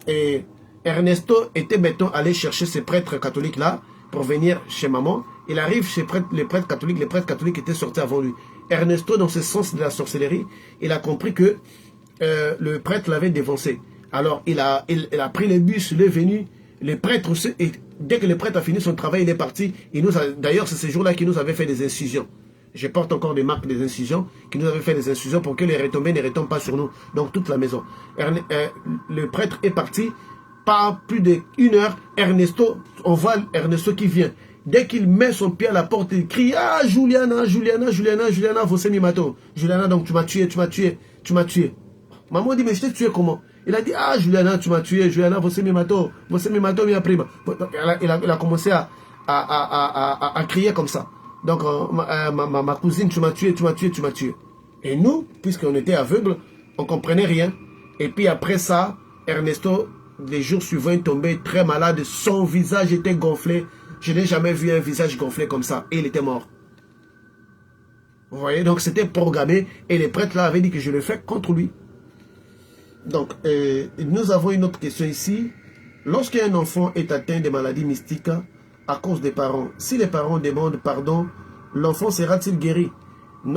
Et Ernesto était maintenant allé chercher ces prêtres catholiques là pour venir chez maman. Il arrive chez les prêtres catholiques étaient sortis avant lui. Ernesto, dans ce sens de la sorcellerie, il a compris que le prêtre l'avait dévancé. Alors il a pris le bus, il est venu, les prêtres aussi, et dès que le prêtre a fini son travail, il est parti. D'ailleurs, c'est ce jour-là qu'il nous avait fait des incisions. Je porte encore des marques des incisions, qui nous avait fait des incisions pour que les retombées ne retombent pas sur nous, donc toute la maison. Le prêtre est parti, pas plus d'1 heure, Ernesto, on voit Ernesto qui vient. Dès qu'il met son pied à la porte, il crie « Ah, Juliana, Juliana, Juliana, Juliana, vous mi mato. Juliana, donc tu m'as tué, tu m'as tué, tu m'as tué. » Maman dit « Mais je t'ai tué comment ?» Il a dit « Ah, Juliana, tu m'as tué, Juliana, vous mi mato, mi prima. » Il a commencé à crier comme ça. Donc, ma cousine, tu m'as tué, tu m'as tué, tu m'as tué. Et nous, puisqu'on était aveugles, on ne comprenait rien. Et puis après ça, Ernesto, les jours suivants, est tombé très malade. Son visage était gonflé. Je n'ai jamais vu un visage gonflé comme ça. Et il était mort. Vous voyez, donc c'était programmé. Et les prêtres là avaient dit que je le fais contre lui. Donc, nous avons une autre question ici. Lorsqu'un enfant est atteint de maladies mystiques à cause des parents, si les parents demandent pardon, l'enfant sera-t-il guéri?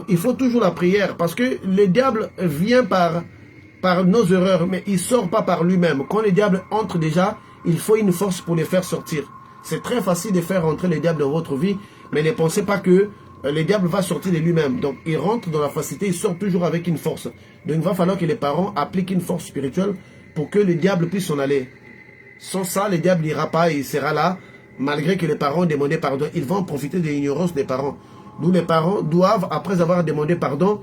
Il faut toujours la prière parce que le diable vient par nos erreurs, mais il ne sort pas par lui-même. Quand le diable entre déjà, il faut une force pour les faire sortir. C'est très facile de faire rentrer le diable dans votre vie, mais ne pensez pas que le diable va sortir de lui-même. Donc, il rentre dans la facilité, il sort toujours avec une force. Donc, il va falloir que les parents appliquent une force spirituelle pour que le diable puisse s'en aller. Sans ça, le diable n'ira pas, il sera là, malgré que les parents demandent pardon. Ils vont profiter de l'ignorance des parents. Nous, les parents doivent, après avoir demandé pardon,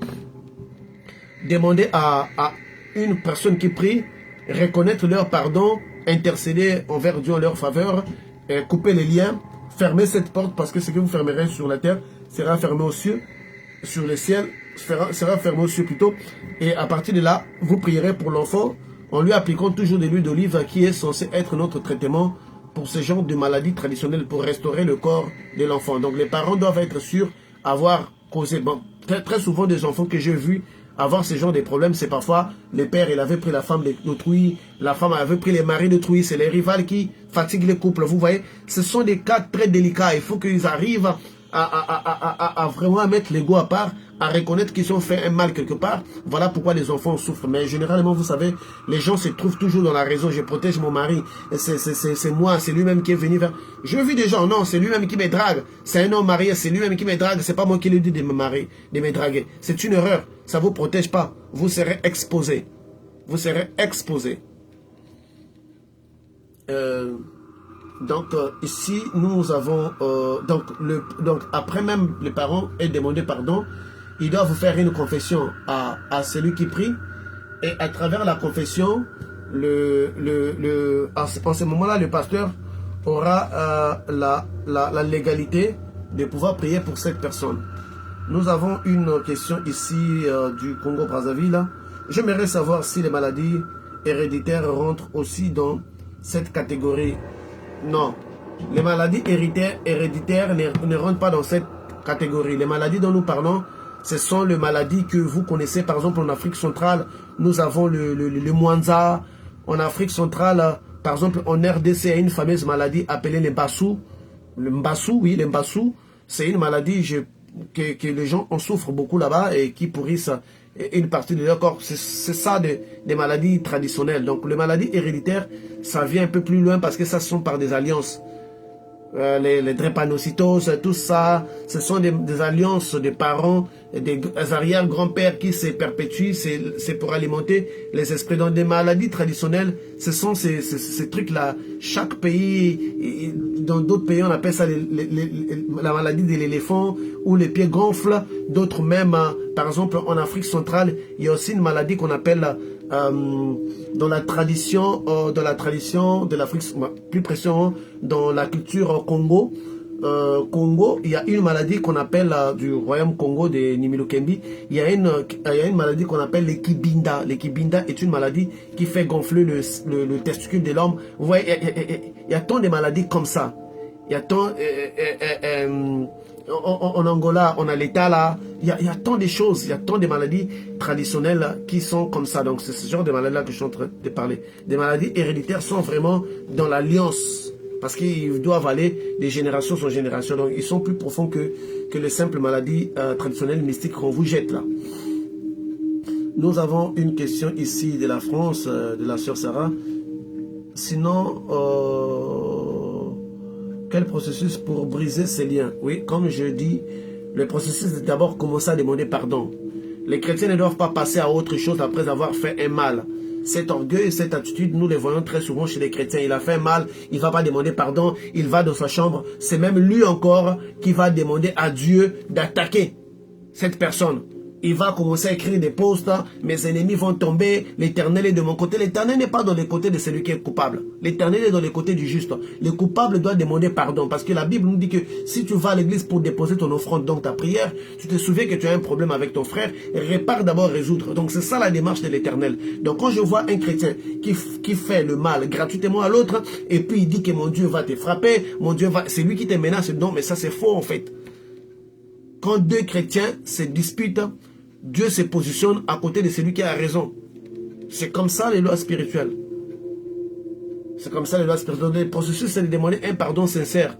demander à une personne qui prie, reconnaître leur pardon, intercéder envers Dieu en leur faveur, couper les liens, fermer cette porte parce que ce que vous fermerez sur la terre sera fermé aux cieux, sur le ciel sera fermé aux cieux plutôt. Et à partir de là, vous prierez pour l'enfant en lui appliquant toujours de l'huile d'olive qui est censé être notre traitement pour ce genre de maladies traditionnelles pour restaurer le corps de l'enfant. Donc les parents doivent être sûrs avoir causé. Bon, très souvent des enfants que j'ai vus avoir ce genre de problèmes, c'est parfois le père, il avait pris la femme d'autrui, la femme avait pris les maris d'autrui, c'est les rivales qui fatiguent les couples, vous voyez. Ce sont des cas très délicats, il faut qu'ils arrivent à vraiment mettre l'ego à part, à reconnaître qu'ils ont fait un mal quelque part. Voilà pourquoi les enfants souffrent. Mais généralement, vous savez, les gens se trouvent toujours dans la raison. Je protège mon mari, c'est moi, c'est lui-même qui est venu vers... Je vis des gens, non, c'est lui-même qui me drague. C'est un homme marié, c'est lui-même qui me drague. C'est pas moi qui lui dis de me marier, de me draguer. C'est une erreur. Ça vous protège pas. Vous serez exposé. Vous serez exposé. Donc ici nous avons donc après même les parents aient demandé pardon, ils doivent faire une confession à celui qui prie, et à travers la confession en ce moment-là le pasteur aura la légalité de pouvoir prier pour cette personne. Nous avons une question ici du Congo-Brazzaville. J'aimerais savoir si les maladies héréditaires rentrent aussi dans cette catégorie. Non, les maladies héréditaires ne rentrent pas dans cette catégorie. Les maladies dont nous parlons, ce sont les maladies que vous connaissez. Par exemple, en Afrique centrale, nous avons le Mwanza. En Afrique centrale, par exemple, en RDC, il y a une fameuse maladie appelée le Mbassou. Le Mbassou, oui, le Mbassou, c'est une maladie que les gens en souffrent beaucoup là-bas et qui pourrissent une partie de leur corps. C'est ça des maladies traditionnelles. Donc les maladies héréditaires, ça vient un peu plus loin parce que ça sont par des alliances. Les drépanocytoses, tout ça, ce sont des alliances de parents, des arrière-grands-pères qui se perpétuent, c'est pour alimenter les esprits. Dans des maladies traditionnelles, ce sont ces trucs-là. Chaque pays, dans d'autres pays, on appelle ça la maladie de l'éléphant, où les pieds gonflent, d'autres même, par exemple, en Afrique centrale, il y a aussi une maladie qu'on appelle... dans la tradition de l'Afrique, plus précisément dans la culture Congo, il y a une maladie qu'on appelle du royaume Congo de Nimilokembi, il y a une maladie qu'on appelle l'équibinda. L'équibinda est une maladie qui fait gonfler le testicule de l'homme. Vous voyez, il y a tant de maladies comme ça. Il y a tant... en Angola, on a l'État là, il y a tant de choses, il y a tant de maladies traditionnelles là, qui sont comme ça. Donc c'est ce genre de maladies-là que je suis en train de parler. Des maladies héréditaires sont vraiment dans l'alliance, parce qu'ils doivent aller de génération en génération. Donc ils sont plus profonds que les simples maladies traditionnelles mystiques qu'on vous jette là. Nous avons une question ici de la France, de la sœur Sarah. Sinon... quel processus pour briser ces liens? Oui, comme je dis, le processus est d'abord commencer à demander pardon. Les chrétiens ne doivent pas passer à autre chose après avoir fait un mal. Cet orgueil, cette attitude, nous les voyons très souvent chez les chrétiens. Il a fait un mal, il ne va pas demander pardon, il va dans sa chambre. C'est même lui encore qui va demander à Dieu d'attaquer cette personne. Il va commencer à écrire des posts, mes ennemis vont tomber, l'Éternel est de mon côté. L'Éternel n'est pas dans le côté de celui qui est coupable. L'Éternel est dans le côté du juste. Le coupable doit demander pardon, parce que la Bible nous dit que si tu vas à l'église pour déposer ton offrande, donc ta prière, tu te souviens que tu as un problème avec ton frère, répare d'abord, résoudre. Donc c'est ça la démarche de l'Éternel. Donc quand je vois un chrétien qui fait le mal gratuitement à l'autre, et puis il dit que mon Dieu va te frapper, mon Dieu va... C'est lui qui te menace, non, mais ça c'est faux en fait. Quand deux chrétiens se disputent, Dieu se positionne à côté de celui qui a raison. C'est comme ça les lois spirituelles. C'est comme ça les lois spirituelles. Le processus, c'est de demander un pardon sincère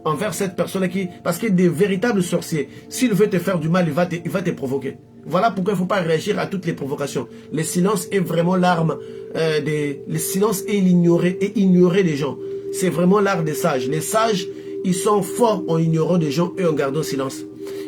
envers cette personne qui... Parce que des véritables sorciers, s'il veut te faire du mal, il va te provoquer. Voilà pourquoi il ne faut pas réagir à toutes les provocations. Le silence est vraiment l'arme. Le silence est ignorer des gens. C'est vraiment l'art des sages. Les sages, ils sont forts en ignorant des gens et en gardant silence.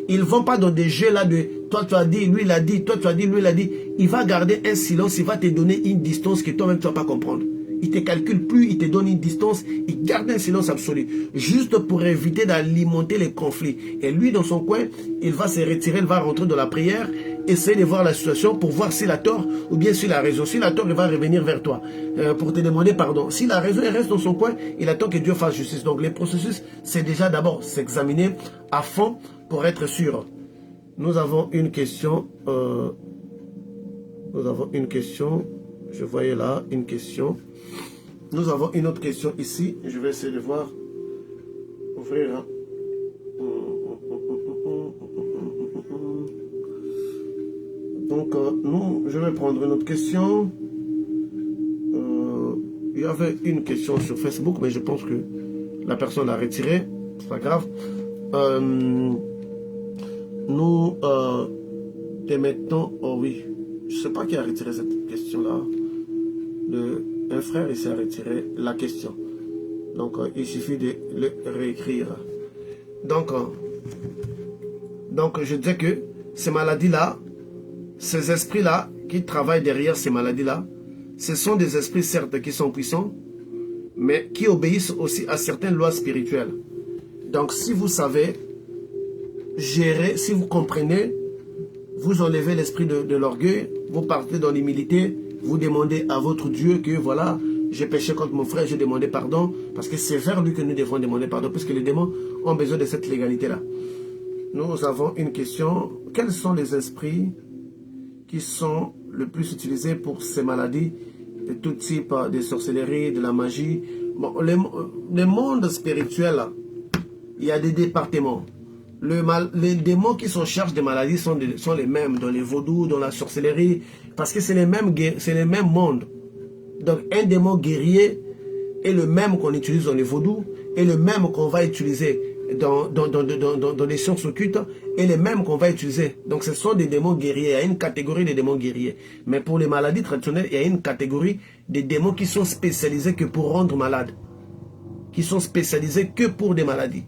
Ils ne vont pas dans des jeux là de toi tu as dit, lui il a dit, toi tu as dit, lui il a dit. Il va garder un silence, il va te donner une distance que toi-même tu ne vas pas comprendre. Il ne te calcule plus, il te donne une distance, il garde un silence absolu. Juste pour éviter d'alimenter les conflits. Et lui dans son coin, il va se retirer, il va rentrer dans la prière, essayer de voir la situation pour voir s'il a tort ou bien s'il a raison. S'il a tort, il va revenir vers toi pour te demander pardon. S'il a raison, il reste dans son coin, il attend que Dieu fasse justice. Donc les processus, c'est déjà d'abord s'examiner à fond pour être sûr. Nous avons une question. Je voyais là une question. Nous avons une autre question ici. Je vais essayer de voir. Ouvrir. Hein. Donc, je vais prendre une autre question. Il y avait une question sur Facebook, mais je pense que la personne l'a retirée. C'est pas grave. Nous te mettons... Oh oui. Je ne sais pas qui a retiré cette question-là. Un frère, il s'est retiré la question. Donc, il suffit de le réécrire. Donc, je disais que ces maladies-là, ces esprits-là qui travaillent derrière ces maladies-là, ce sont des esprits certes qui sont puissants, mais qui obéissent aussi à certaines lois spirituelles. Donc, si vous savez gérer, si vous comprenez, vous enlevez l'esprit de l'orgueil, vous partez dans l'humilité, vous demandez à votre Dieu que voilà, j'ai péché contre mon frère, j'ai demandé pardon, parce que c'est vers lui que nous devons demander pardon, puisque les démons ont besoin de cette légalité-là. Nous avons une question. Quels sont les esprits qui sont le plus utilisé pour ces maladies, de tout type de sorcellerie, de la magie. Bon, le monde spirituel, il y a des départements. Les démons qui sont en charge des maladies sont les mêmes dans les vaudous, dans la sorcellerie, parce que c'est les mêmes mondes. Donc un démon guerrier est le même qu'on utilise dans les vaudous, et le même qu'on va utiliser dans les sciences occultes, et les mêmes qu'on va utiliser. Donc ce sont des démons guerriers, il y a une catégorie de démons guerriers. Mais pour les maladies traditionnelles, il y a une catégorie des démons qui sont spécialisés que pour rendre malade. Qui sont spécialisés que pour des maladies.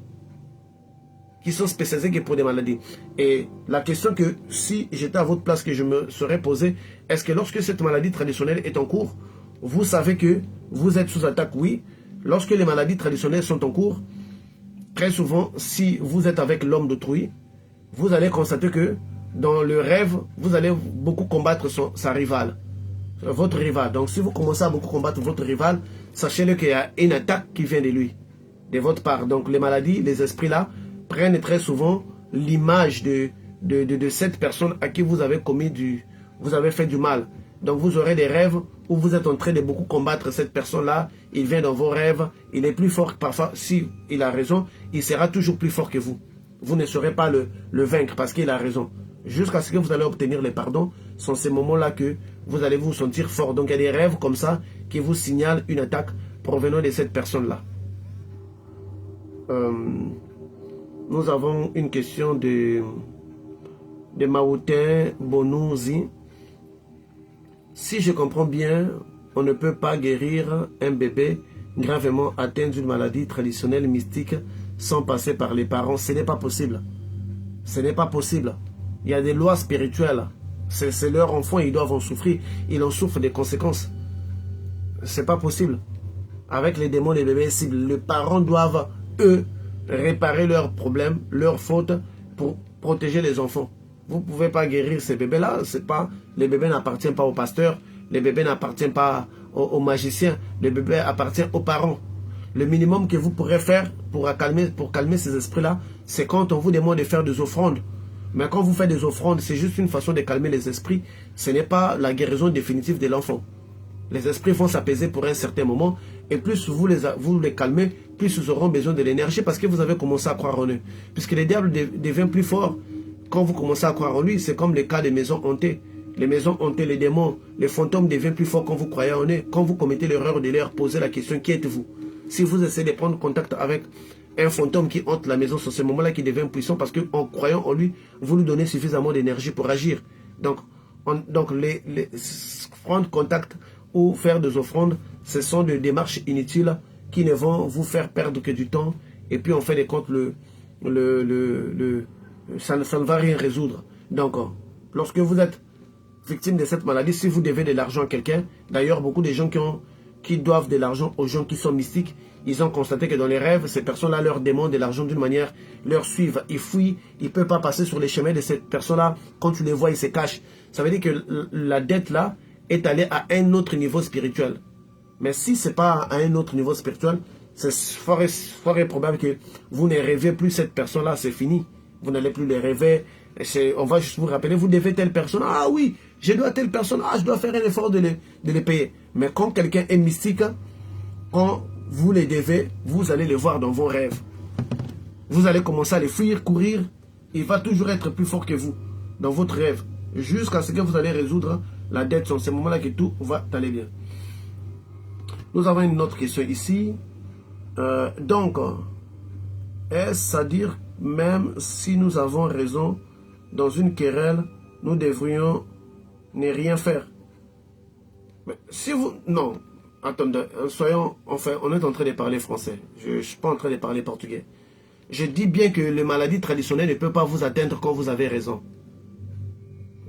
Qui sont spécialisés que pour des maladies. Et la question que, si j'étais à votre place, que je me serais posée, est-ce que lorsque cette maladie traditionnelle est en cours, vous savez que vous êtes sous attaque? Oui. Lorsque les maladies traditionnelles sont en cours, très souvent, si vous êtes avec l'homme d'autrui, vous allez constater que dans le rêve, vous allez beaucoup combattre sa rivale, votre rival. Donc si vous commencez à beaucoup combattre votre rival, sachez-le qu'il y a une attaque qui vient de lui, de votre part. Donc les maladies, les esprits là, prennent très souvent l'image de cette personne à qui vous avez fait du mal. Donc vous aurez des rêves où vous êtes en train de beaucoup combattre cette personne-là. Il vient dans vos rêves, il est plus fort. Parfois, si il a raison, il sera toujours plus fort que vous. Vous ne saurez pas le vaincre parce qu'il a raison. Jusqu'à ce que vous allez obtenir le pardon, ce sont ces moments-là que vous allez vous sentir fort. Donc il y a des rêves comme ça qui vous signalent une attaque provenant de cette personne-là. Nous avons une question de Maoutin Bonouzi. Si je comprends bien, on ne peut pas guérir un bébé gravement atteint d'une maladie traditionnelle mystique sans passer par les parents. Ce n'est pas possible. Ce n'est pas possible. Il y a des lois spirituelles. C'est leur enfant, ils doivent en souffrir. Ils en souffrent des conséquences. C'est pas possible. Avec les démons, les bébés cibles, les parents doivent, eux, réparer leurs problèmes, leurs fautes pour protéger les enfants. Vous ne pouvez pas guérir ces bébés-là. Les bébés n'appartiennent pas au pasteur. Les bébés n'appartiennent pas aux magiciens. Les bébés appartiennent aux parents. Le minimum que vous pourrez faire pour calmer ces esprits-là, c'est quand on vous demande de faire des offrandes. Mais quand vous faites des offrandes, c'est juste une façon de calmer les esprits. Ce n'est pas la guérison définitive de l'enfant. Les esprits vont s'apaiser pour un certain moment. Et plus vous les calmez, plus ils auront besoin de l'énergie parce que vous avez commencé à croire en eux. Puisque le diable devient plus fort quand vous commencez à croire en lui. C'est comme le cas des maisons hantées. Les maisons hantées, les démons, les fantômes deviennent plus forts quand vous croyez en eux. Quand vous commettez l'erreur de leur poser la question, qui êtes-vous? Si vous essayez de prendre contact avec un fantôme qui hante la maison, c'est ce moment-là qui devient puissant parce qu'en croyant en lui, vous lui donnez suffisamment d'énergie pour agir. Donc prendre contact ou faire des offrandes, ce sont des démarches inutiles qui ne vont vous faire perdre que du temps. Et puis, en fin de compte, ça ne va rien résoudre. Donc, lorsque vous êtes victime de cette maladie, si vous devez de l'argent à quelqu'un, d'ailleurs, beaucoup de gens qui doivent de l'argent aux gens qui sont mystiques, ils ont constaté que dans les rêves, ces personnes-là leur demandent de l'argent d'une manière, leur suivent, ils fuient, ils ne peuvent pas passer sur les chemins de cette personne-là. Quand tu les vois, ils se cachent. Ça veut dire que la dette-là est allée à un autre niveau spirituel. Mais si ce n'est pas à un autre niveau spirituel, c'est fort probable que vous ne rêvez plus cette personne-là, c'est fini. Vous n'allez plus les rêver. On va juste vous rappeler, vous devez telle personne. Ah oui, je dois telle personne. Ah, je dois faire un effort de les payer. Mais quand quelqu'un est mystique, quand vous les devez, vous allez les voir dans vos rêves. Vous allez commencer à les fuir, courir. Il va toujours être plus fort que vous dans votre rêve. Jusqu'à ce que vous allez résoudre la dette. C'est à ce moment-là que tout va aller bien. Nous avons une autre question ici. Donc, est-ce à dire, même si nous avons raison dans une querelle, nous devrions ne rien faire? Mais si vous... Non, attendez, soyons... Enfin, on est en train de parler français. Je ne suis pas en train de parler portugais. Je dis bien que les maladies traditionnelles ne peuvent pas vous atteindre quand vous avez raison.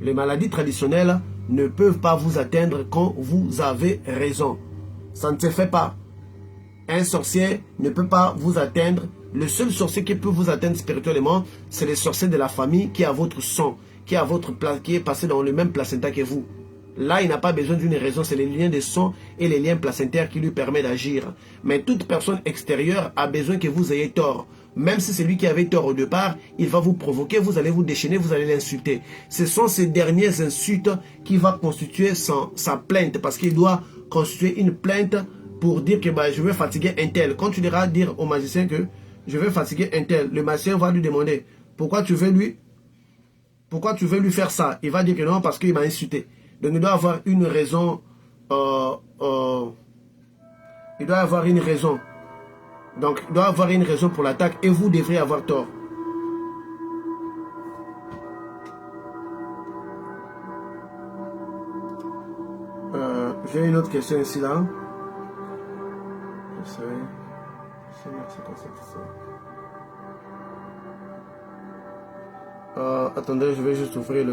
Les maladies traditionnelles ne peuvent pas vous atteindre quand vous avez raison. Ça ne se fait pas. Un sorcier ne peut pas vous atteindre. Le seul sorcier qui peut vous atteindre spirituellement, c'est le sorcier de la famille qui a votre sang, qui est passé dans le même placenta que vous. Là, il n'a pas besoin d'une raison, c'est les liens de sang et les liens placentaires qui lui permettent d'agir. Mais toute personne extérieure a besoin que vous ayez tort même si c'est lui qui avait tort au départ, il va vous provoquer, vous allez vous déchaîner, vous allez l'insulter. Ce sont ces dernières insultes qui vont constituer sa plainte, parce qu'il doit constituer une plainte pour dire que bah, je vais fatiguer un tel. Quand tu iras dire au magicien que je vais fatiguer un tel, le magicien va lui demander pourquoi tu veux lui faire ça. Il va dire que non, parce qu'il m'a insulté. Donc il doit avoir une raison. Il doit avoir une raison. Donc, il doit avoir une raison pour l'attaque et vous devrez avoir tort. J'ai une autre question ici, là. Attendez, je vais juste ouvrir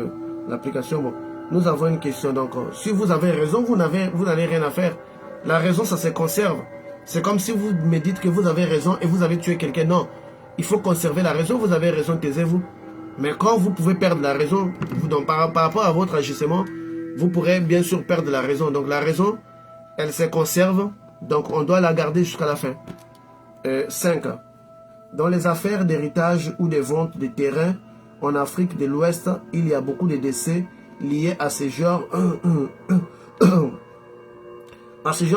l'application. Bon, nous avons une question. Donc, si vous avez raison, vous n'avez rien à faire. La raison, ça se conserve. C'est comme si vous me dites que vous avez raison et vous avez tué quelqu'un. Non, il faut conserver la raison. Vous avez raison, taisez-vous. Mais quand vous pouvez perdre la raison, donc par rapport à votre agissement, vous pourrez bien sûr perdre la raison. Donc la raison, elle se conserve. Donc on doit la garder jusqu'à la fin. 5. Dans les affaires d'héritage ou de vente de terrain en Afrique de l'Ouest, il y a beaucoup de décès liés à ce genre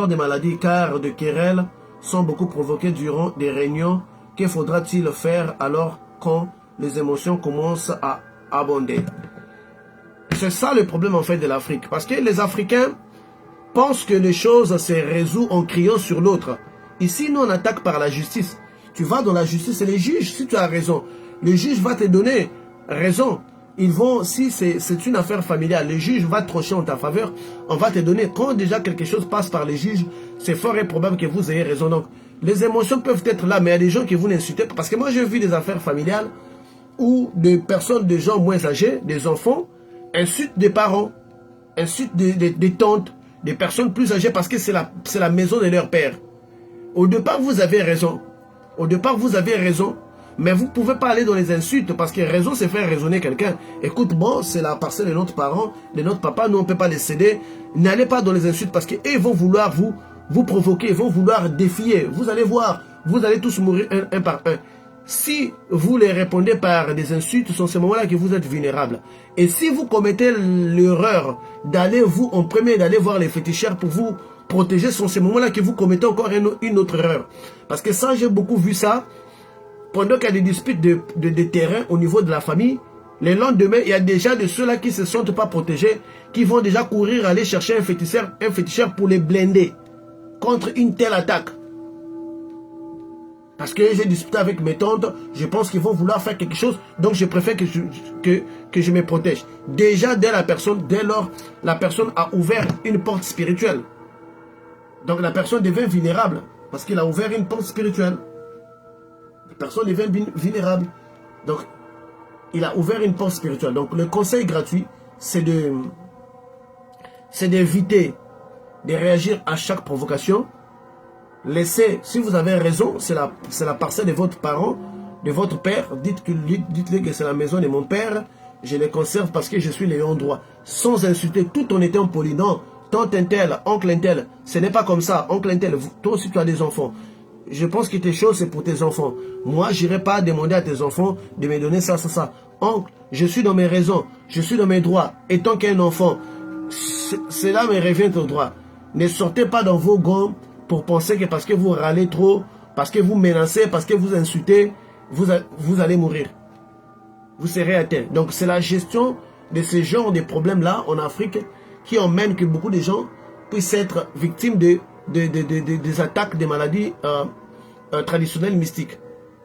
de maladies, car de querelles sont beaucoup provoquées durant des réunions. Que faudra-t-il faire alors quand les émotions commencent à abonder? C'est ça le problème en fait de l'Afrique. Parce que les Africains pensent que les choses se résolvent en criant sur l'autre. Ici, nous on attaque par la justice. Tu vas dans la justice et les juges, si tu as raison, le juge va te donner raison. Ils vont, si c'est une affaire familiale, le juge va trancher en ta faveur, on va te donner. Quand déjà quelque chose passe par les juges, c'est fort et probable que vous ayez raison. Donc, les émotions peuvent être là, mais il y a des gens qui vous insultent. Parce que moi, j'ai vu des affaires familiales où des personnes, des gens moins âgés, des enfants, insultent des parents, insultent des tantes, des personnes plus âgées parce que c'est la maison de leur père. Au départ, vous avez raison. Au départ, vous avez raison. Mais vous ne pouvez pas aller dans les insultes parce que raison, c'est faire raisonner quelqu'un. Écoute, bon, c'est la parcelle de notre parent, de notre papa, nous on ne peut pas les céder. N'allez pas dans les insultes parce qu'ils vont vouloir vous provoquer, ils vont vouloir défier. Vous allez voir, vous allez tous mourir un par un. Si vous les répondez par des insultes, c'est en ce moment-là que vous êtes vulnérables. Et si vous commettez l'erreur d'aller vous en premier, d'aller voir les féticheurs pour vous protéger, c'est en ce moment-là que vous commettez encore une autre erreur. Parce que ça, j'ai beaucoup vu ça. Pendant qu'il y a des disputes de terrain au niveau de la famille, le lendemain, il y a déjà de ceux-là qui ne se sentent pas protégés, qui vont déjà courir aller chercher un féticheur pour les blinder contre une telle attaque. Parce que j'ai discuté avec mes tantes, je pense qu'ils vont vouloir faire quelque chose, donc je préfère que je me protège. Déjà, dès lors, la personne a ouvert une porte spirituelle. Donc la personne devient vulnérable, parce qu'il a ouvert une porte spirituelle. La personne devient vulnérable. Donc, il a ouvert une porte spirituelle. Donc, le conseil gratuit, c'est d'éviter de réagir à chaque provocation. Laissez, si vous avez raison, c'est la parcelle de votre parent, de votre père. Dites-le que c'est la maison de mon père. Je les conserve parce que je suis l'ayant droit. Sans insulter, tout en étant poli. Non, tante un tel, oncle un tel. Ce n'est pas comme ça. Oncle un tel, toi aussi tu as des enfants. Je pense que tes choses, c'est pour tes enfants. Moi, je n'irai pas demander à tes enfants de me donner ça, ça, ça. Oncle, je suis dans mes raisons, je suis dans mes droits. Et tant qu'un enfant, cela me revient au droit. Ne sortez pas dans vos gants pour penser que parce que vous râlez trop, parce que vous menacez, parce que vous insultez, vous allez mourir. Vous serez atteint. Donc, c'est la gestion de ce genre de problèmes-là en Afrique qui emmène que beaucoup de gens puissent être victimes des attaques des maladies traditionnelles mystiques.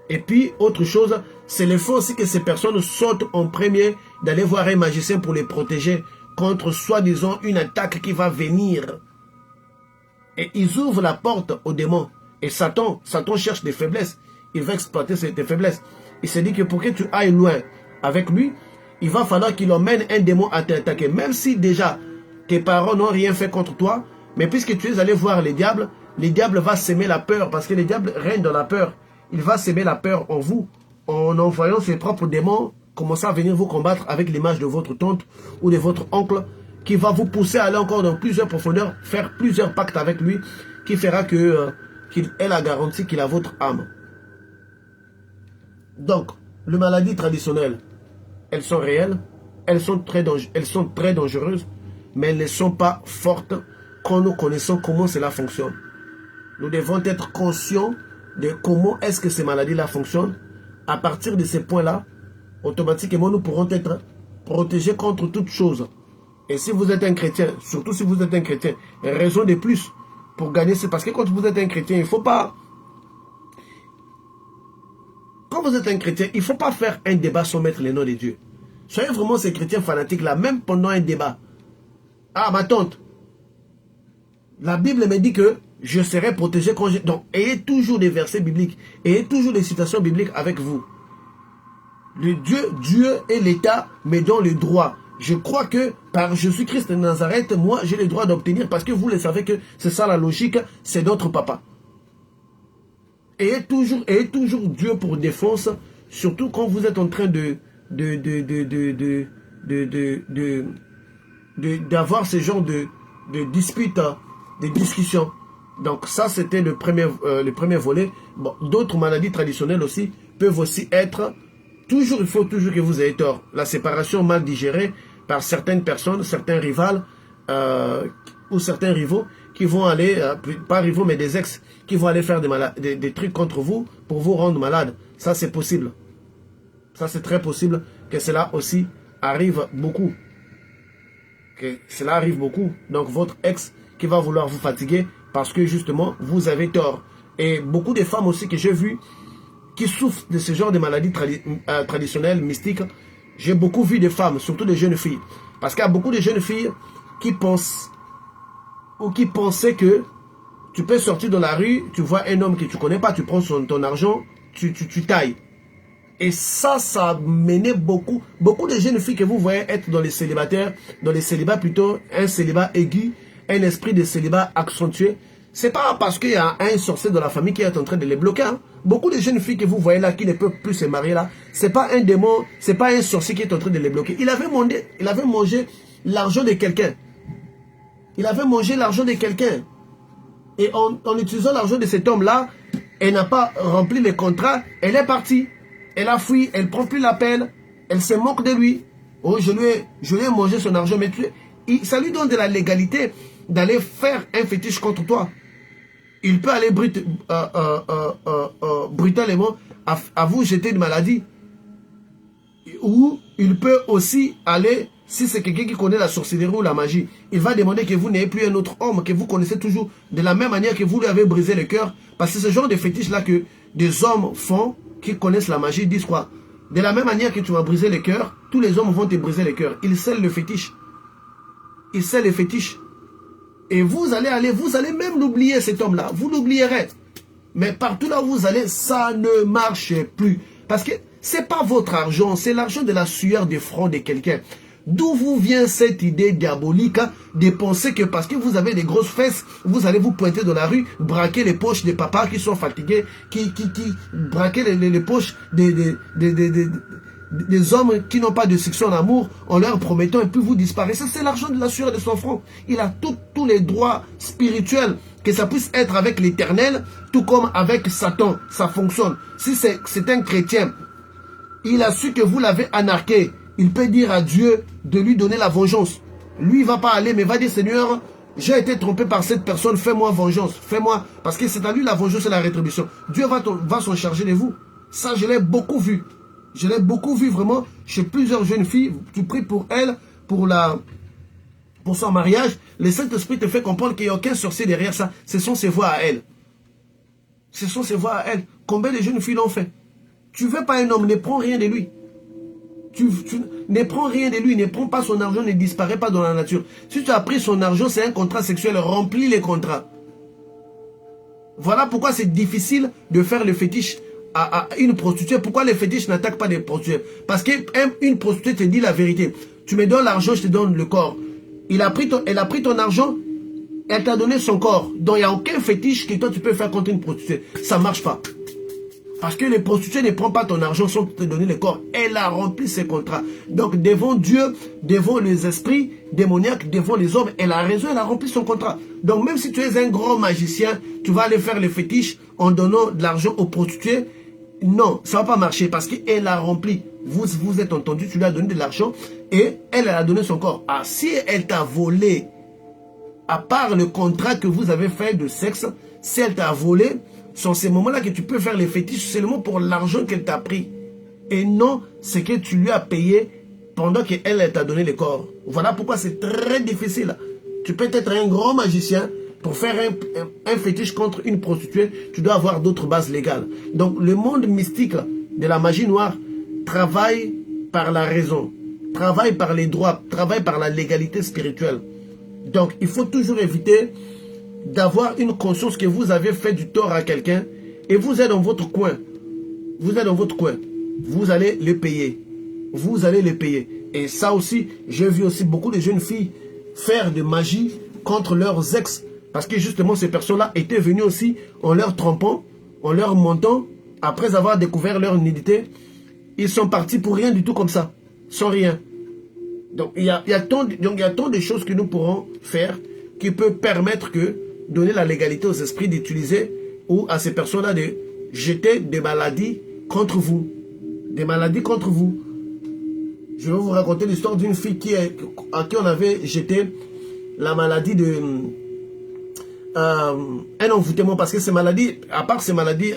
Et puis, autre chose, c'est le fait aussi que ces personnes sautent en premier d'aller voir un magicien pour les protéger contre soi-disant une attaque qui va venir. Et ils ouvrent la porte aux démons. Et Satan cherche des faiblesses. Il va exploiter tes faiblesses. Il se dit que pour que tu ailles loin avec lui, il va falloir qu'il emmène un démon à t'attaquer. Même si déjà tes parents n'ont rien fait contre toi, mais puisque tu es allé voir les diables va s'aimer la peur, parce que les diables règnent dans la peur. Il va s'aimer la peur en vous, en envoyant ses propres démons, commencer à venir vous combattre avec l'image de votre tante ou de votre oncle, qui va vous pousser à aller encore dans plusieurs profondeurs, faire plusieurs pactes avec lui, qui fera qu'il ait la garantie qu'il a votre âme. Donc, les maladies traditionnelles, elles sont réelles, elles sont très dangereuses, mais elles ne sont pas fortes quand nous connaissons comment cela fonctionne. Nous devons être conscients de comment est-ce que ces maladies-là fonctionnent. À partir de ces points-là, automatiquement, nous pourrons être protégés contre toute chose. Et si vous êtes un chrétien, surtout si vous êtes un chrétien, raison de plus pour gagner, c'est parce que quand vous êtes un chrétien, il ne faut pas... Quand vous êtes un chrétien, il ne faut pas faire un débat sans mettre le nom de Dieu. Soyez vraiment ces chrétiens fanatiques-là, même pendant un débat. Ah, ma tante, la Bible me dit que je serai protégé quand je... Donc, ayez toujours des versets bibliques, ayez toujours des citations bibliques avec vous. Dieu et l'État me donnent le droit. Je crois que par Jésus-Christ de Nazareth, moi, j'ai le droit d'obtenir, parce que vous le savez que c'est ça la logique, c'est notre papa. Ayez toujours Dieu pour défense, surtout quand vous êtes en train d'avoir ce genre de disputes, de discussions. Donc ça, c'était le premier volet. Bon, d'autres maladies traditionnelles aussi peuvent aussi être... il faut toujours que vous ayez tort. La séparation mal digérée par certaines personnes, certains rivales ou certains rivaux qui vont aller, pas rivaux mais des ex, qui vont aller faire des trucs contre vous pour vous rendre malade. Ça c'est possible. Ça c'est très possible que cela aussi arrive beaucoup. Que cela arrive beaucoup. Donc votre ex qui va vouloir vous fatiguer parce que justement vous avez tort. Et beaucoup de femmes aussi que j'ai vues qui souffrent de ce genre de maladies traditionnelles, mystiques. J'ai beaucoup vu de femmes, surtout des jeunes filles. Parce qu'il y a beaucoup de jeunes filles qui pensent ou qui pensaient que tu peux sortir dans la rue, tu vois un homme que tu ne connais pas, tu prends ton argent, tu tailles. Et ça a mené beaucoup de jeunes filles que vous voyez être dans les célibataires, dans les célibats plutôt, un célibat aigu, un esprit de célibat accentué. C'est pas parce qu'il y a un sorcier dans la famille qui est en train de les bloquer. Hein. Beaucoup de jeunes filles que vous voyez là, qui ne peuvent plus se marier là, c'est pas un démon, c'est pas un sorcier qui est en train de les bloquer. Il avait mangé l'argent de quelqu'un. Il avait mangé l'argent de quelqu'un. Et en utilisant l'argent de cet homme-là, elle n'a pas rempli les contrats, elle est partie. Elle a fui, elle ne prend plus l'appel, elle se moque de lui. Oh, je lui ai mangé son argent, mais ça lui donne de la légalité d'aller faire un fétiche contre toi. Il peut aller brutalement à vous jeter une maladie. Ou il peut aussi aller, si c'est quelqu'un qui connaît la sorcellerie ou la magie, il va demander que vous n'ayez plus un autre homme que vous connaissez toujours de la même manière que vous lui avez brisé le cœur. Parce que c'est ce genre de fétiche-là que des hommes font, qui connaissent la magie, disent quoi? De la même manière que tu vas briser le cœur, tous les hommes vont te briser le cœur. Ils scellent le fétiche. Ils scellent le fétiche. Et vous allez même l'oublier, cet homme-là. Vous l'oublierez. Mais partout là où vous allez, ça ne marche plus. Parce que c'est pas votre argent, c'est l'argent de la sueur de front de quelqu'un. D'où vous vient cette idée diabolique de penser que parce que vous avez des grosses fesses, vous allez vous pointer dans la rue, braquer les poches des papas qui sont fatigués, braquer les poches des hommes qui n'ont pas de section en amour en leur promettant et puis vous disparaissez. C'est l'argent de la sueur de son front. Il a tous les droits spirituels, que ça puisse être avec l'Éternel, tout comme avec Satan. Ça fonctionne. Si c'est un chrétien, il a su que vous l'avez anarqué. Il peut dire à Dieu de lui donner la vengeance. Lui, il ne va pas aller, mais va dire, Seigneur, j'ai été trompé par cette personne, fais-moi vengeance, fais-moi. Parce que c'est à lui la vengeance et la rétribution. Dieu va s'en charger de vous. Ça, je l'ai beaucoup vu. Je l'ai beaucoup vu vraiment chez plusieurs jeunes filles. Tu pries pour elles, pour son mariage. Le Saint-Esprit te fait comprendre qu'il n'y a aucun sorcier derrière ça. Ce sont ses voix à elle. Ce sont ses voix à elle. Combien de jeunes filles l'ont fait? Tu ne veux pas un homme, ne prends rien de lui. Tu ne prends rien de lui, ne prends pas son argent, ne disparaît pas dans la nature. Si tu as pris son argent, c'est un contrat sexuel, remplis les contrats. Voilà pourquoi c'est difficile de faire le fétiche à une prostituée. Pourquoi les fétiches n'attaquent pas des prostituées? Parce qu'une prostituée te dit la vérité. Tu me donnes l'argent, je te donne le corps. Elle a pris ton argent, elle t'a donné son corps. Donc il n'y a aucun fétiche que toi tu peux faire contre une prostituée. Ça ne marche pas. Parce que les prostituées ne prennent pas ton argent sans te donner le corps. Elle a rempli ses contrats. Donc devant Dieu, devant les esprits démoniaques, devant les hommes, elle a raison, elle a rempli son contrat. Donc même si tu es un grand magicien, tu vas aller faire les fétiches en donnant de l'argent aux prostituées. Non, ça ne va pas marcher parce qu'elle a rempli. Vous êtes entendu, tu lui as donné de l'argent et elle a donné son corps. Ah, si elle t'a volé, à part le contrat que vous avez fait de sexe, si elle t'a volé, sont ces moments-là que tu peux faire les fétiches seulement pour l'argent qu'elle t'a pris. Et non ce que tu lui as payé pendant qu'elle t'a donné le corps. Voilà pourquoi c'est très difficile. Tu peux être un grand magicien. Pour faire un fétiche contre une prostituée, tu dois avoir d'autres bases légales. Donc le monde mystique de la magie noire travaille par la raison, travaille par les droits, travaille par la légalité spirituelle. Donc il faut toujours éviter d'avoir une conscience que vous avez fait du tort à quelqu'un et vous êtes dans votre coin. Vous êtes dans votre coin. Vous allez le payer. Vous allez le payer. Et ça aussi, j'ai vu aussi beaucoup de jeunes filles faire de magie contre leurs ex. Parce que justement, ces personnes-là étaient venues aussi en leur trompant, en leur mentant. Après avoir découvert leur nudité, ils sont partis pour rien du tout comme ça. Sans rien. Donc, il y a tant de choses que nous pourrons faire qui peut permettre que donner la légalité aux esprits d'utiliser ou à ces personnes-là de jeter des maladies contre vous. Des maladies contre vous. Je vais vous raconter l'histoire d'une fille à qui on avait jeté la maladie de... un envoûtement, parce que ces maladies, à part ces maladies,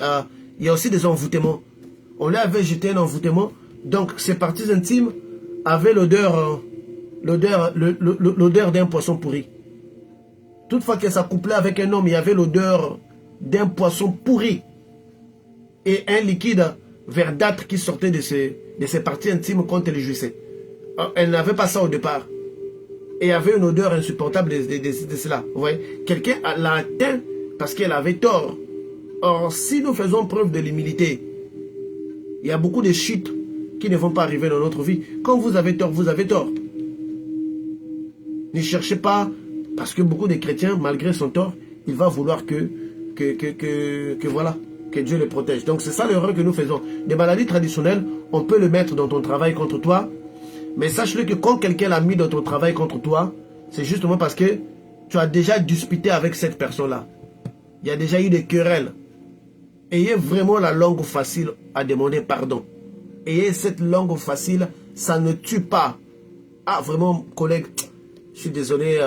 il y a aussi des envoûtements. On lui avait jeté un envoûtement, donc ses parties intimes avaient l'odeur d'un poisson pourri. Toutefois qu'elle s'accouplait avec un homme, il y avait l'odeur d'un poisson pourri et un liquide verdâtre qui sortait de ses parties intimes quand elle jouissait. Elle n'avait pas ça au départ. Et il y avait une odeur insupportable de cela. Vous voyez, quelqu'un l'a atteint parce qu'elle avait tort. Or, si nous faisons preuve de l'humilité, il y a beaucoup de chutes qui ne vont pas arriver dans notre vie. Quand vous avez tort, vous avez tort. Ne cherchez pas, parce que beaucoup de chrétiens, malgré son tort, il va vouloir que voilà, que Dieu les protège. Donc c'est ça l'erreur que nous faisons. Des maladies traditionnelles, on peut le mettre dans ton travail contre toi. Mais sache-le que quand quelqu'un l'a mis dans ton travail contre toi, c'est justement parce que tu as déjà disputé avec cette personne-là. Il y a déjà eu des querelles. Ayez vraiment la langue facile à demander pardon. Ayez cette langue facile, ça ne tue pas. Ah, vraiment, collègue, je suis désolé,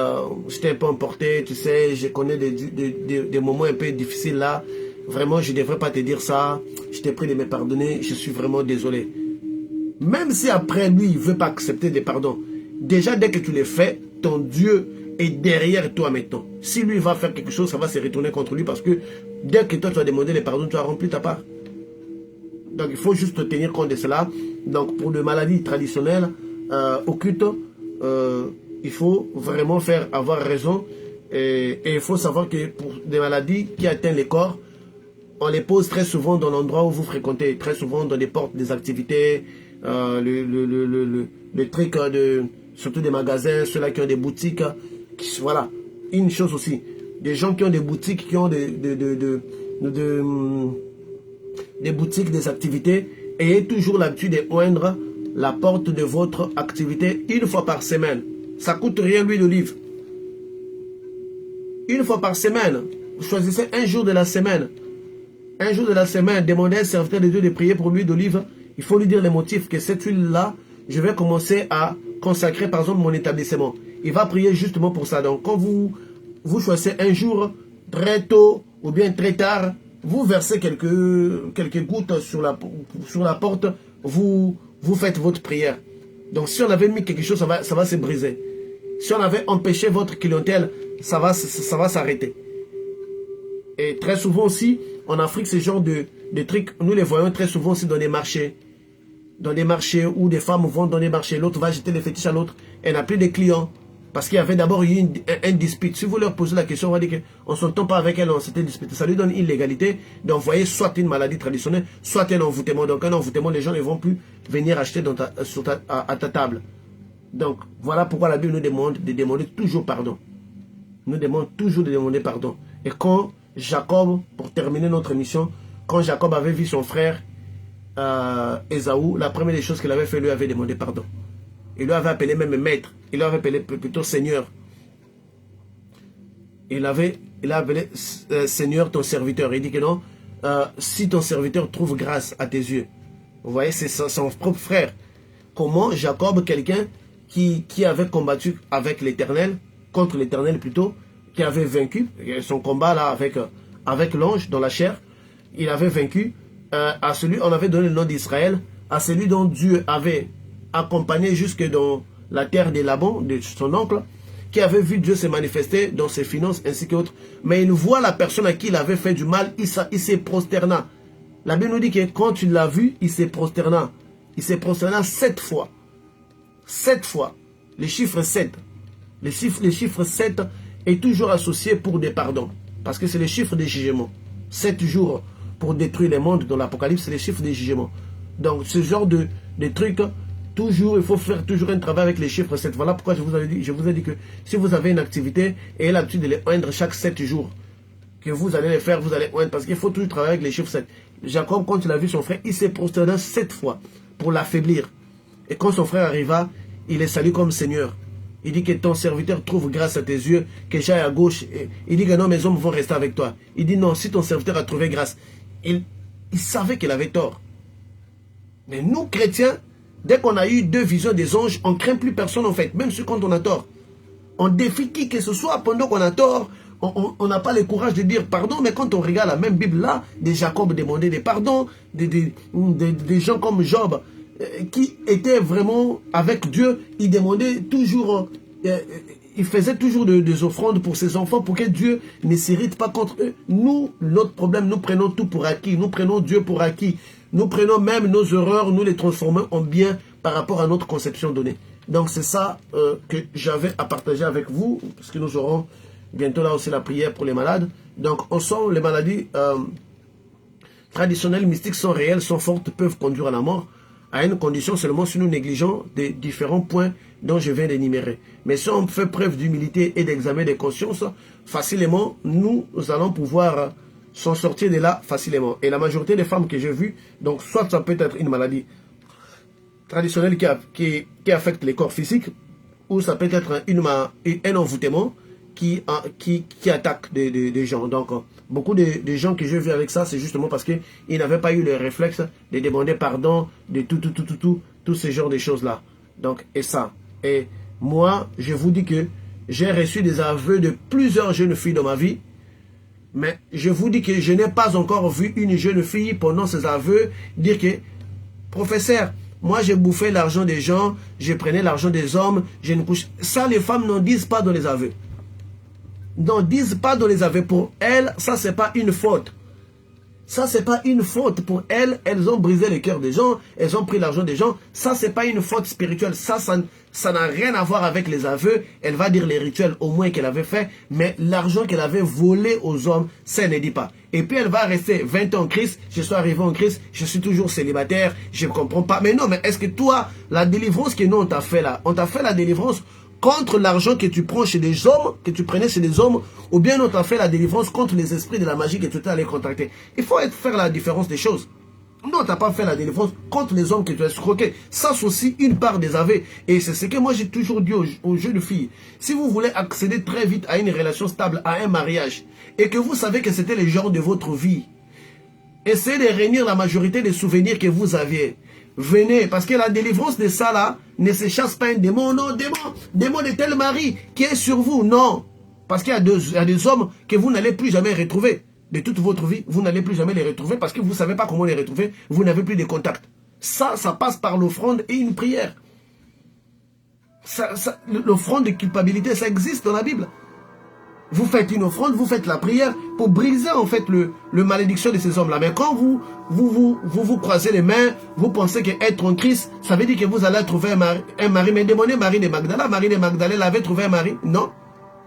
j'étais un peu emporté, tu sais, je connais des moments un peu difficiles là. Vraiment, je ne devrais pas te dire ça. Je t'ai pris de me pardonner, je suis vraiment désolé. Même si après lui, il ne veut pas accepter des pardons. Déjà, dès que tu les fais, ton Dieu est derrière toi maintenant. Si lui va faire quelque chose, ça va se retourner contre lui parce que dès que toi, tu as demandé les pardons, tu as rempli ta part. Donc, il faut juste tenir compte de cela. Donc, pour les maladies traditionnelles, occultes, il faut vraiment avoir raison. Et il faut savoir que pour des maladies qui atteignent les corps, on les pose très souvent dans l'endroit où vous fréquentez, très souvent dans des portes, des activités, le truc surtout des magasins, ceux-là qui ont des boutiques, voilà. Une chose aussi, des gens qui ont des boutiques, qui ont des boutiques, des activités, ayez toujours l'habitude de oindre la porte de votre activité une fois par semaine. Ça ne coûte rien l'huile d'olive. Une fois par semaine, vous choisissez un jour de la semaine. Un jour de la semaine, demandez à un serviteur de Dieu de prier pour l'huile d'olive. Il faut lui dire les motifs que cette huile-là, je vais commencer à consacrer par exemple mon établissement. Il va prier justement pour ça. Donc quand vous choisissez un jour, très tôt ou bien très tard, vous versez quelques gouttes sur la porte, vous faites votre prière. Donc si on avait mis quelque chose, ça va se briser. Si on avait empêché votre clientèle, ça va s'arrêter. Et très souvent aussi, en Afrique, ce genre de trucs, nous les voyons très souvent aussi dans des marchés. Dans des marchés où des femmes vont dans des marchés, l'autre va jeter les fétiches à l'autre, elle n'a plus de clients. Parce qu'il y avait d'abord eu un dispute. Si vous leur posez la question, on va dire qu'on ne s'entend pas avec elle, on s'était disputé. Ça lui donne une illégalité d'envoyer soit une maladie traditionnelle, soit un envoûtement. Donc un envoûtement, les gens ne vont plus venir acheter à ta table. Donc voilà pourquoi la Bible nous demande de demander toujours pardon. Nous demande toujours de demander pardon. Et quand Jacob, pour terminer notre émission, quand Jacob avait vu son frère Ésaü, la première des choses qu'il avait fait, lui avait demandé pardon. Il lui avait appelé même maître. Il lui avait appelé plutôt Seigneur. Il avait appelé Seigneur ton serviteur. Il dit que non, si ton serviteur trouve grâce à tes yeux. Vous voyez, c'est son propre frère. Comment Jacob, quelqu'un qui avait combattu avec l'Éternel, contre l'Éternel plutôt, qui avait vaincu, son combat là avec l'ange dans la chair, il avait vaincu, à celui, on avait donné le nom d'Israël, à celui dont Dieu avait accompagné jusque dans la terre de Laban, de son oncle, qui avait vu Dieu se manifester dans ses finances ainsi qu'autres. Mais il voit la personne à qui il avait fait du mal, il s'est prosterna. La Bible nous dit que quand il l'a vu, il s'est prosterna. Il s'est prosterna 7 fois. 7 fois. Le chiffre 7. Le chiffre 7 est toujours associé pour des pardons. Parce que c'est le chiffre des jugements. 7 jours pour détruire les mondes dans l'Apocalypse, c'est le chiffre des jugements. Donc ce genre de trucs, toujours, il faut faire toujours un travail avec les chiffres 7. Voilà pourquoi je vous ai dit que si vous avez une activité et l'habitude de les oindre chaque 7 jours, que vous allez les faire, vous allez oindre. Parce qu'il faut toujours travailler avec les chiffres 7. Jacob, quand il a vu son frère, il s'est prosterné 7 fois pour l'affaiblir. Et quand son frère arriva, il est salué comme Seigneur. Il dit que ton serviteur trouve grâce à tes yeux, que j'aille à gauche. Il dit que non, mes hommes vont rester avec toi. Il dit non, si ton serviteur a trouvé grâce. Il savait qu'il avait tort. Mais nous, chrétiens, dès qu'on a eu 2 visions des anges, on ne craint plus personne en fait, même quand on a tort. On défie qui que ce soit pendant qu'on a tort. On n'a pas le courage de dire pardon, mais quand on regarde la même Bible là, de Jacob demandait des pardons, des gens comme Job, qui étaient vraiment avec Dieu, il demandait toujours, il faisait toujours des offrandes pour ses enfants, pour que Dieu ne s'irrite pas contre eux. Nous, notre problème, nous prenons tout pour acquis, nous prenons Dieu pour acquis, nous prenons même nos erreurs, nous les transformons en bien par rapport à notre conception donnée. Donc c'est ça que j'avais à partager avec vous, parce que nous aurons bientôt là aussi la prière pour les malades. Donc on sent les maladies traditionnelles, mystiques sont réelles, sont fortes, peuvent conduire à la mort, à une condition seulement si nous négligeons des différents points dont je viens d'énumérer. Mais si on fait preuve d'humilité et d'examen de conscience, facilement, nous allons pouvoir s'en sortir de là facilement. Et la majorité des femmes que j'ai vues, donc soit ça peut être une maladie traditionnelle qui affecte les corps physiques, ou ça peut être un envoûtement qui attaque des gens. Donc, beaucoup de gens que je vis avec ça, c'est justement parce qu'ils n'avaient pas eu le réflexe de demander pardon, de tout ce genre de choses-là. Donc, et ça. Et moi, je vous dis que j'ai reçu des aveux de plusieurs jeunes filles dans ma vie, mais je vous dis que je n'ai pas encore vu une jeune fille pendant ces aveux dire que, professeur, moi j'ai bouffé l'argent des gens, je prenais l'argent des hommes, je ne couche. Ça, les femmes n'en disent pas dans les aveux. N'en disent pas dans les aveux. Pour elles, ça c'est pas une faute. Ça c'est pas une faute pour elles. Elles ont brisé le cœur des gens, elles ont pris l'argent des gens. Ça c'est pas une faute spirituelle. Ça n'a rien à voir avec les aveux. Elle va dire les rituels au moins qu'elle avait fait, mais l'argent qu'elle avait volé aux hommes, ça ne dit pas. Et puis elle va rester 20 ans en Christ. Je suis arrivé en Christ, je suis toujours célibataire, je ne comprends pas. Mais non, mais est-ce que toi, la délivrance que nous on t'a fait là, on t'a fait la délivrance contre l'argent que tu prends chez des hommes, que tu prenais chez des hommes, ou bien on t'a fait la délivrance contre les esprits de la magie que tu étais allé contacter. Il faut faire la différence des choses. Non, tu n'as pas fait la délivrance contre les hommes que tu as escroqués. Ça, c'est aussi une part des aveux. Et c'est ce que moi, j'ai toujours dit aux jeunes filles. Si vous voulez accéder très vite à une relation stable, à un mariage, et que vous savez que c'était le genre de votre vie, essayez de réunir la majorité des souvenirs que vous aviez. Venez, parce que la délivrance de ça là, ne se chasse pas un démon. Non, démon de tel mari qui est sur vous. Non. Parce qu'il y a des hommes que vous n'allez plus jamais retrouver. De toute votre vie, vous n'allez plus jamais les retrouver parce que vous ne savez pas comment les retrouver. Vous n'avez plus de contact. Ça passe par l'offrande et une prière. L'offrande de culpabilité, ça existe dans la Bible. Vous faites une offrande, vous faites la prière pour briser en fait le malédiction de ces hommes-là. Mais quand vous croisez les mains, vous pensez qu'être en Christ, ça veut dire que vous allez trouver un mari. Mais demandez Marie de Magdala. Marie de Magdala, elle avait trouvé un mari? Non.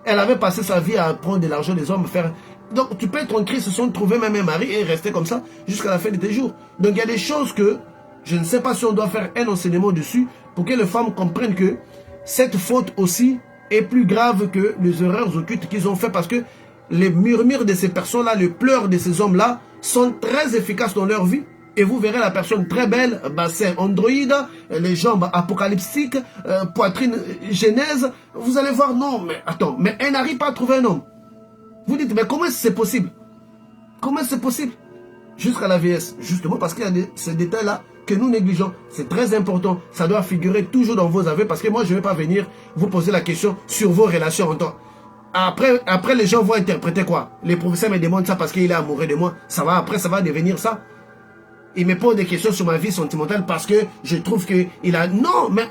Elle avait passé sa vie à prendre de l'argent des hommes, faire... Donc tu peux être en Christ sans trouver même un mari et rester comme ça jusqu'à la fin de tes jours. Donc il y a des choses que je ne sais pas si on doit faire un enseignement dessus pour que les femmes comprennent que cette faute aussi est plus grave que les erreurs occultes qu'ils ont fait, parce que les murmures de ces personnes-là, les pleurs de ces hommes-là sont très efficaces dans leur vie. Et vous verrez la personne très belle, bassin androïde, les jambes apocalyptiques, poitrine genèse. Vous allez voir, non, mais attends, mais elle n'arrive pas à trouver un homme. Vous dites, mais comment c'est possible? Comment c'est possible? jusqu'à la vieillesse. Justement parce qu'il y a ces détails-là que nous négligeons. C'est très important. Ça doit figurer toujours dans vos aveux parce que moi, je ne vais pas venir vous poser la question sur vos relations en temps. Après, les gens vont interpréter quoi? Les professeurs me demandent ça parce qu'il est amoureux de moi. Ça va, après, ça va devenir ça. Il me pose des questions sur ma vie sentimentale parce que je trouve qu'il a... Non, mais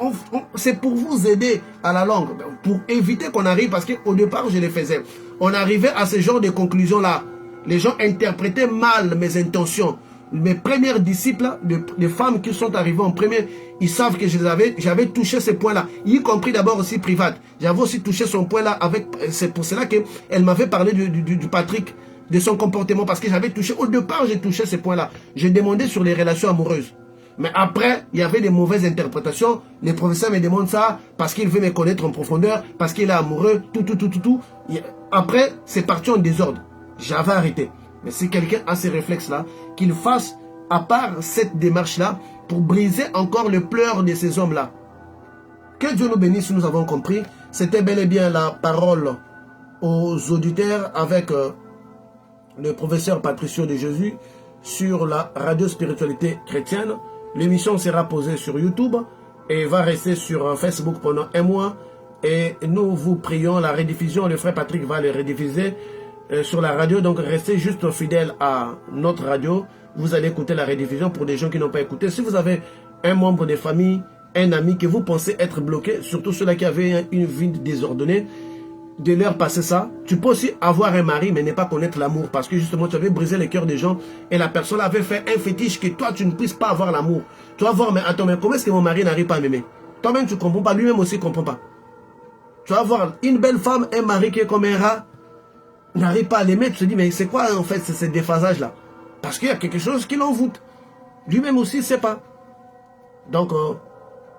c'est pour vous aider à la langue. Pour éviter qu'on arrive, parce qu'au départ, je les faisais. On arrivait à ce genre de conclusions-là. Les gens interprétaient mal mes intentions. Mes premières disciples, les femmes qui sont arrivées en premier, ils savent que j'avais touché ces points-là. Y compris d'abord aussi private. J'avais aussi touché son point-là avec... C'est pour cela qu'elle m'avait parlé du Patrick, de son comportement, parce que j'avais touché, au départ j'ai touché ces points-là. J'ai demandé sur les relations amoureuses. Mais après, il y avait des mauvaises interprétations. Les professeurs me demandent ça parce qu'il veut me connaître en profondeur, parce qu'il est amoureux, tout. Après, c'est parti en désordre. J'avais arrêté. Mais si quelqu'un a ces réflexes-là, qu'il fasse, à part cette démarche-là, pour briser encore le pleur de ces hommes-là. Que Dieu nous bénisse, nous avons compris. C'était bel et bien la parole aux auditeurs avec... le professeur Patricio de Jésus sur la radio spiritualité chrétienne. L'émission sera posée sur YouTube et va rester sur Facebook pendant un mois. Et nous vous prions la rediffusion. Le frère Patrick va le rediffuser sur la radio. Donc restez juste fidèles à notre radio. Vous allez écouter la rediffusion pour des gens qui n'ont pas écouté. Si vous avez un membre de famille, un ami que vous pensez être bloqué, surtout ceux-là qui avaient une vie désordonnée, de leur passer ça. Tu peux aussi avoir un mari mais ne pas connaître l'amour parce que justement tu avais brisé le cœur des gens et la personne avait fait un fétiche que toi tu ne puisses pas avoir l'amour. Tu vas voir, mais attends, mais comment est-ce que mon mari n'arrive pas à m'aimer? Toi-même tu ne comprends pas, lui-même aussi ne comprend pas. Tu vas voir une belle femme, un mari qui est comme un rat, n'arrive pas à l'aimer, tu te dis mais c'est quoi en fait ce déphasage là? Parce qu'il y a quelque chose qui l'envoûte. Lui-même aussi ne sait pas. Donc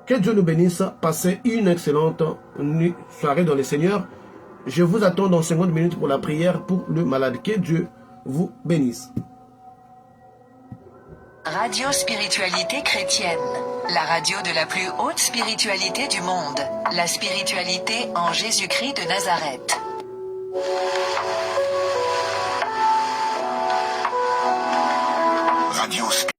que Dieu nous bénisse, passez une excellente soirée dans le Seigneur. Je vous attends dans 50 minutes pour la prière pour le malade. Que Dieu vous bénisse. Radio Spiritualité Chrétienne, la radio de la plus haute spiritualité du monde, la spiritualité en Jésus-Christ de Nazareth. Radio Spiritualité.